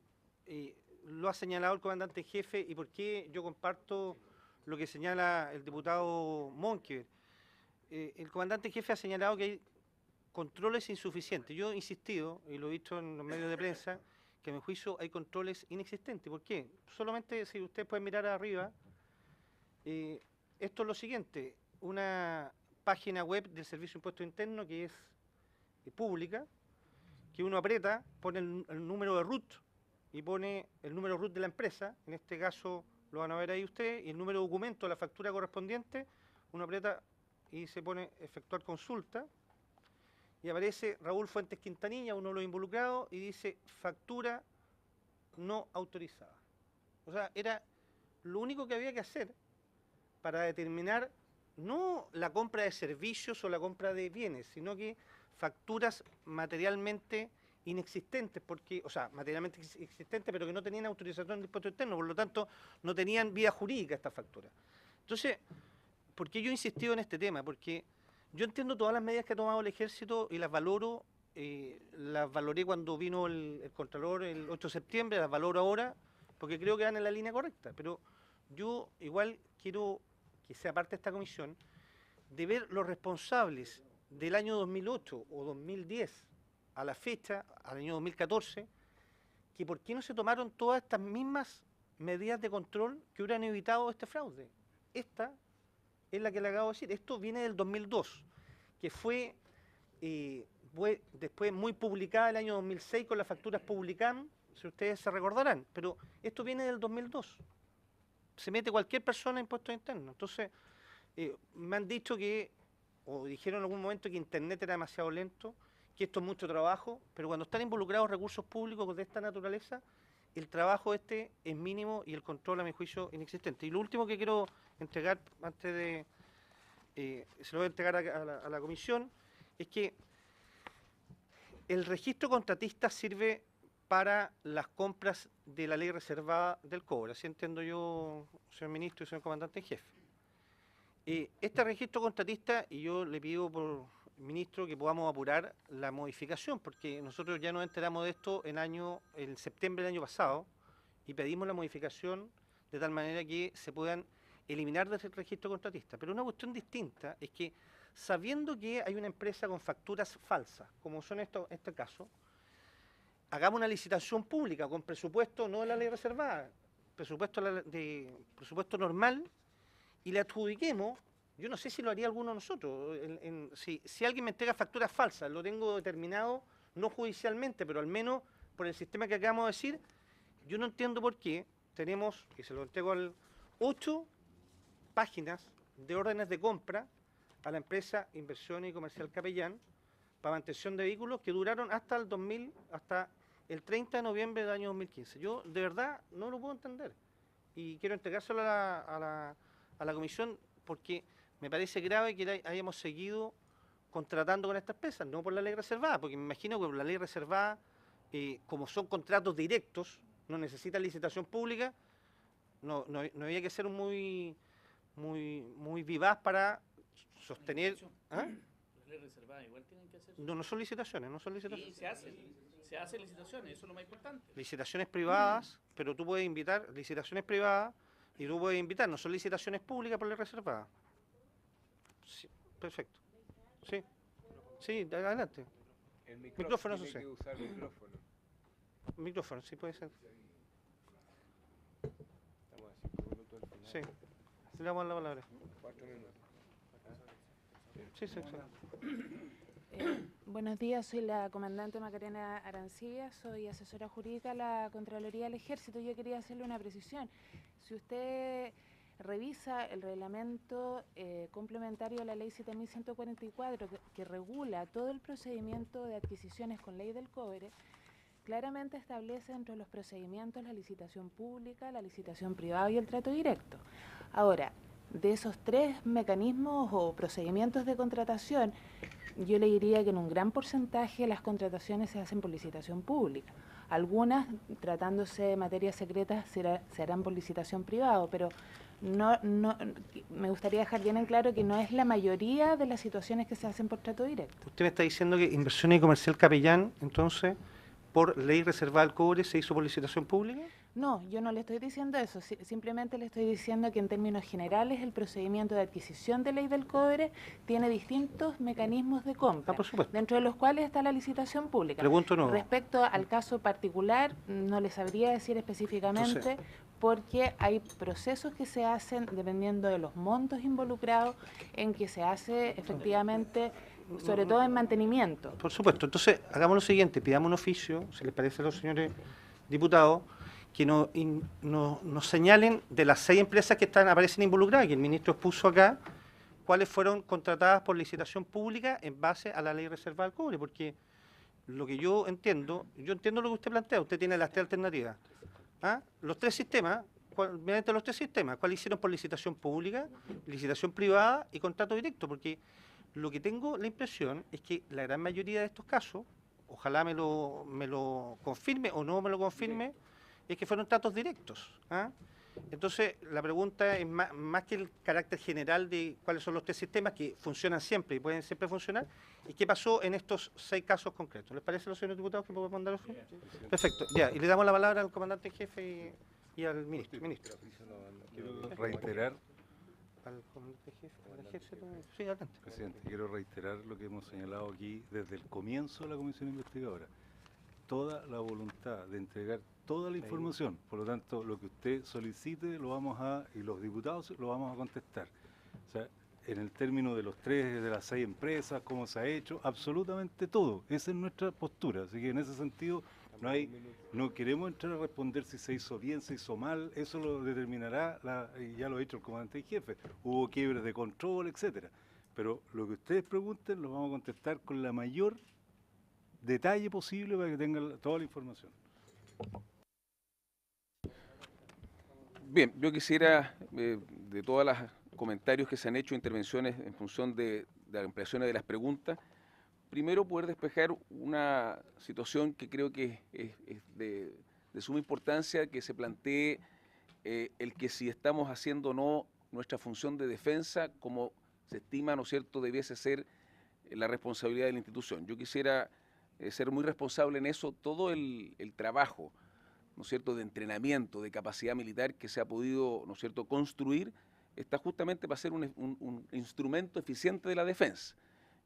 lo ha señalado el comandante en jefe, y por qué yo comparto lo que señala el diputado Monkever. El comandante en jefe ha señalado que hay controles insuficientes. Yo he insistido, y lo he dicho en los medios de prensa, que a mi juicio hay controles inexistentes. ¿Por qué? Solamente, si ustedes pueden mirar arriba, esto es lo siguiente: una página web del Servicio de Impuestos Internos que es pública, que uno aprieta, pone el número de RUT y pone el número RUT de la empresa, en este caso lo van a ver ahí ustedes, y el número de documento de la factura correspondiente, uno aprieta y se pone efectuar consulta, y aparece Raúl Fuentes Quintanilla, uno de los involucrados, y dice factura no autorizada. O sea, era lo único que había que hacer para determinar no la compra de servicios o la compra de bienes, sino que facturas materialmente inexistentes, porque, o sea, materialmente existentes, pero que no tenían autorización de impuesto interno, por lo tanto, no tenían vía jurídica estas facturas. Entonces, ¿por qué yo he insistido en este tema? Porque yo entiendo todas las medidas que ha tomado el Ejército y las valoro, las valoré cuando vino el Contralor el 8 de septiembre, las valoro ahora, porque creo que van en la línea correcta, pero yo igual quiero que sea parte de esta comisión, de ver los responsables del año 2008 o 2010 a la fecha, al año 2014, que por qué no se tomaron todas estas mismas medidas de control que hubieran evitado este fraude. Esta es la que le acabo de decir. Esto viene del 2002, que fue después muy publicada el año 2006 con las facturas Publicam, si ustedes se recordarán, pero esto viene del 2002. Se mete cualquier persona en impuestos internos. Entonces, me han dicho que, o dijeron en algún momento que Internet era demasiado lento, que esto es mucho trabajo, pero cuando están involucrados recursos públicos de esta naturaleza, el trabajo es mínimo y el control, a mi juicio, inexistente. Y lo último que quiero entregar, antes de... se lo voy a entregar a la comisión, es que el registro contratista sirve para las compras de la ley reservada del cobre. Así entiendo yo, señor ministro y señor comandante en jefe. Este registro contratista, y yo le pido por ministro que podamos apurar la modificación, porque nosotros ya nos enteramos de esto en septiembre del año pasado, y pedimos la modificación de tal manera que se puedan eliminar de ese registro contratista. Pero una cuestión distinta es que, sabiendo que hay una empresa con facturas falsas, como son este caso, hagamos una licitación pública con presupuesto, no de la ley reservada, presupuesto normal, y le adjudiquemos. Yo no sé si lo haría alguno de nosotros. Si alguien me entrega facturas falsas, lo tengo determinado, no judicialmente, pero al menos por el sistema que acabamos de decir, yo no entiendo por qué tenemos, y se lo entrego 8 páginas de órdenes de compra a la empresa Inversión y Comercial Capellán para mantención de vehículos que duraron hasta el 30 de noviembre del año 2015. Yo de verdad no lo puedo entender y quiero entregárselo a la comisión porque me parece grave que hayamos seguido contratando con estas empresas, no por la ley reservada, porque me imagino que por la ley reservada, como son contratos directos, no necesitan licitación pública, no había que ser muy vivaz para sostener... ¿Ah? La ley reservada igual tienen que hacer... No son licitaciones, Sí, se hacen licitaciones, eso es lo más importante. Licitaciones privadas, pero tú puedes invitar, licitaciones privadas, y tú puedes invitar, no son licitaciones públicas por ley reservada. Sí, perfecto. Sí, adelante. El micrófono, eso sí. tiene que usar micrófono. Micrófono, sí puede ser. Estamos a 5 minutos al final. Sí, le damos la palabra. 4 minutos. Sí. Buenos días, soy la comandante Macarena Arancibia, soy asesora jurídica a la Contraloría del Ejército. Yo quería hacerle una precisión. Si usted revisa el reglamento complementario a la ley 7144 que regula todo el procedimiento de adquisiciones con ley del cobre, claramente establece dentro de los procedimientos la licitación pública, la licitación privada y el trato directo. Ahora, de esos tres mecanismos o procedimientos de contratación, yo le diría que en un gran porcentaje las contrataciones se hacen por licitación pública. Algunas, tratándose de materias secretas, se harán por licitación privada, pero me gustaría dejar bien en claro que no es la mayoría de las situaciones que se hacen por trato directo. Usted me está diciendo que Inversiones y Comercial Capellán, entonces, por ley reservada al cobre, se hizo por licitación pública. No, yo no le estoy diciendo eso, simplemente le estoy diciendo que en términos generales el procedimiento de adquisición de ley del cobre tiene distintos mecanismos de compra, por supuesto, dentro de los cuales está la licitación pública. Pregunto no. Respecto al caso particular, no le sabría decir específicamente, porque hay procesos que se hacen dependiendo de los montos involucrados, en que se hace efectivamente, sobre todo en mantenimiento. Por supuesto, entonces hagamos lo siguiente, pidamos un oficio, si les parece a los señores diputados, que nos señalen de las 6 empresas que aparecen involucradas, que el ministro expuso acá, cuáles fueron contratadas por licitación pública en base a la ley reservada al cobre, porque lo que yo entiendo lo que usted plantea, usted tiene las 3 alternativas. Los 3 sistemas, mediante los 3 sistemas, ¿cuáles hicieron por licitación pública, licitación privada y contrato directo? Porque lo que tengo la impresión es que la gran mayoría de estos casos, ojalá me lo confirme o no me lo confirme, es que fueron tratos directos. Entonces, la pregunta es más que el carácter general de cuáles son los 3 sistemas que funcionan siempre y pueden siempre funcionar, y qué pasó en estos 6 casos concretos. ¿Les parece a los señores diputados que podemos mandar eso? Perfecto, ya, y le damos la palabra al comandante en jefe y al ministro. Quiero reiterar. ¿Al comandante en jefe del ejército? Sí, adelante. Presidente, quiero reiterar lo que hemos señalado aquí desde el comienzo de la comisión investigadora. Toda la voluntad de entregar toda la información, por lo tanto, lo que usted solicite lo vamos y los diputados lo vamos a contestar. O sea, en el término de de las 6 empresas, cómo se ha hecho, absolutamente todo. Esa es nuestra postura, así que en ese sentido no queremos entrar a responder si se hizo bien, se hizo mal, eso lo determinará, y ya lo ha dicho el comandante en jefe, hubo quiebres de control, etcétera. Pero lo que ustedes pregunten lo vamos a contestar con la mayor detalle posible para que tengan toda la información. Bien, yo quisiera, de todos los comentarios que se han hecho, intervenciones en función de las ampliaciones de las preguntas, primero poder despejar una situación que creo que es de suma importancia, que se plantee el que si estamos haciendo o no nuestra función de defensa, como se estima, ¿no es cierto?, debiese ser la responsabilidad de la institución. Yo quisiera ser muy responsable en eso. Todo el trabajo, ¿no es cierto?, de entrenamiento, de capacidad militar que se ha podido, ¿no es cierto?, construir, está justamente para ser un instrumento eficiente de la defensa.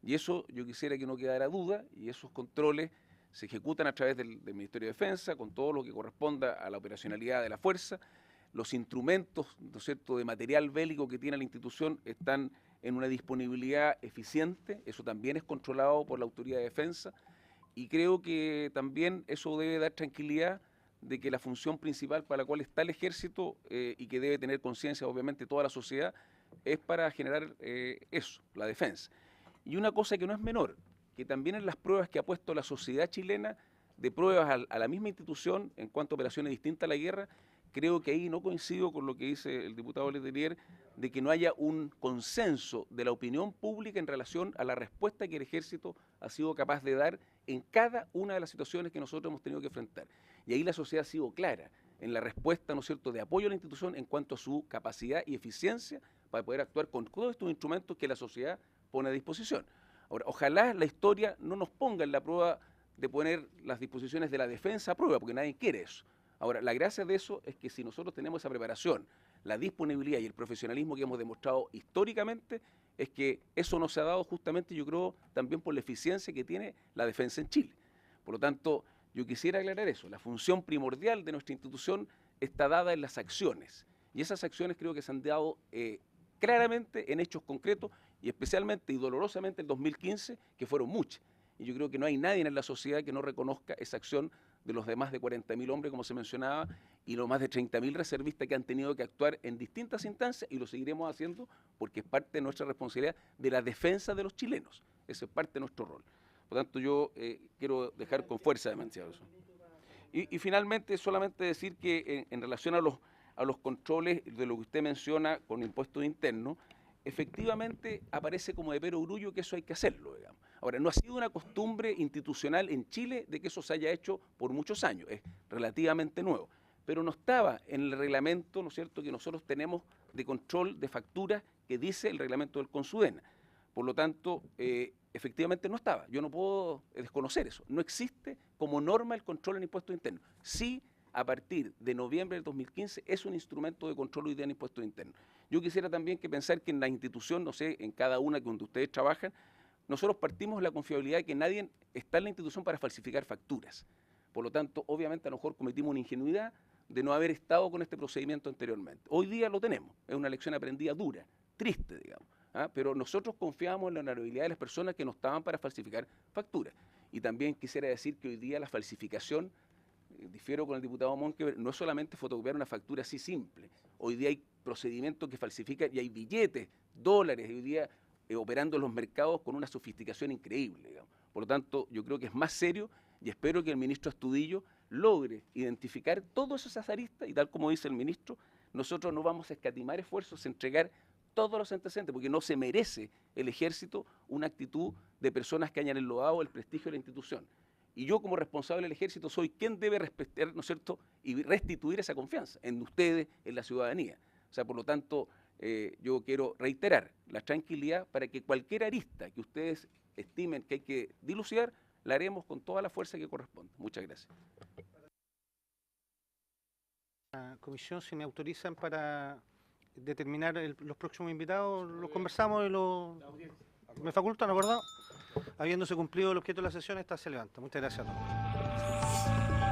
Y eso yo quisiera que no quedara duda, y esos controles se ejecutan a través del Ministerio de Defensa, con todo lo que corresponda a la operacionalidad de la fuerza. Los instrumentos, ¿no es cierto?, de material bélico que tiene la institución están en una disponibilidad eficiente, eso también es controlado por la Autoridad de Defensa, y creo que también eso debe dar tranquilidad de que la función principal para la cual está el Ejército y que debe tener conciencia obviamente toda la sociedad es para generar eso, la defensa. Y una cosa que no es menor, que también en las pruebas que ha puesto la sociedad chilena, de pruebas a la misma institución en cuanto a operaciones distintas a la guerra, creo que ahí no coincido con lo que dice el diputado Letelier, de que no haya un consenso de la opinión pública en relación a la respuesta que el Ejército ha sido capaz de dar en cada una de las situaciones que nosotros hemos tenido que enfrentar. Y ahí la sociedad ha sido clara en la respuesta, ¿no es cierto?, de apoyo a la institución en cuanto a su capacidad y eficiencia para poder actuar con todos estos instrumentos que la sociedad pone a disposición. Ahora, ojalá la historia no nos ponga en la prueba de poner las disposiciones de la defensa a prueba, porque nadie quiere eso. Ahora, la gracia de eso es que si nosotros tenemos esa preparación, la disponibilidad y el profesionalismo que hemos demostrado históricamente, es que eso no se ha dado justamente, yo creo, también por la eficiencia que tiene la defensa en Chile. Por lo tanto, yo quisiera aclarar eso. La función primordial de nuestra institución está dada en las acciones. Y esas acciones creo que se han dado claramente en hechos concretos, y especialmente y dolorosamente el 2015, que fueron muchas. Y yo creo que no hay nadie en la sociedad que no reconozca esa acción de los demás de 40.000 hombres, como se mencionaba, y los más de 30.000 reservistas que han tenido que actuar en distintas instancias, y lo seguiremos haciendo porque es parte de nuestra responsabilidad de la defensa de los chilenos. Ese es parte de nuestro rol. Por lo tanto, yo quiero dejar con fuerza demasiado eso. Y finalmente, solamente decir que en relación a los controles de lo que usted menciona con impuestos internos, efectivamente aparece como de perogrullo que eso hay que hacerlo, digamos. Ahora, no ha sido una costumbre institucional en Chile de que eso se haya hecho por muchos años, es relativamente nuevo, pero no estaba en el reglamento, ¿no es cierto?, que nosotros tenemos de control de facturas que dice el reglamento del Consudena. Por lo tanto, efectivamente no estaba. Yo no puedo desconocer eso. No existe como norma el control en impuestos internos. Sí, a partir de noviembre del 2015 es un instrumento de control hoy día en impuestos internos. Yo quisiera también que pensar que en la institución, no sé, en cada una donde ustedes trabajan, nosotros partimos de la confiabilidad de que nadie está en la institución para falsificar facturas. Por lo tanto, obviamente a lo mejor cometimos una ingenuidad de no haber estado con este procedimiento anteriormente. Hoy día lo tenemos. Es una lección aprendida dura, triste, digamos. Pero nosotros confiamos en la honorabilidad de las personas que no estaban para falsificar facturas. Y también quisiera decir que hoy día la falsificación, difiero con el diputado Monkever, no es solamente fotocopiar una factura así simple. Hoy día hay procedimientos que falsifican y hay billetes, dólares, hoy día operando en los mercados con una sofisticación increíble, digamos. Por lo tanto, yo creo que es más serio y espero que el ministro Astudillo logre identificar todos esos azaristas y tal como dice el ministro, nosotros no vamos a escatimar esfuerzos en entregar todos los antecedentes, porque no se merece el ejército una actitud de personas que hayan enlodado el prestigio de la institución. Y yo como responsable del ejército soy quien debe respetar, ¿no es cierto?, y restituir esa confianza en ustedes, en la ciudadanía. O sea, por lo tanto, yo quiero reiterar la tranquilidad para que cualquier arista que ustedes estimen que hay que dilucidar, la haremos con toda la fuerza que corresponde. Muchas gracias. Comisión, si me autorizan para determinar los próximos invitados, lo conversamos y me facultan, ¿acordado? Habiéndose cumplido el objeto de la sesión, esta se levanta. Muchas gracias a todos.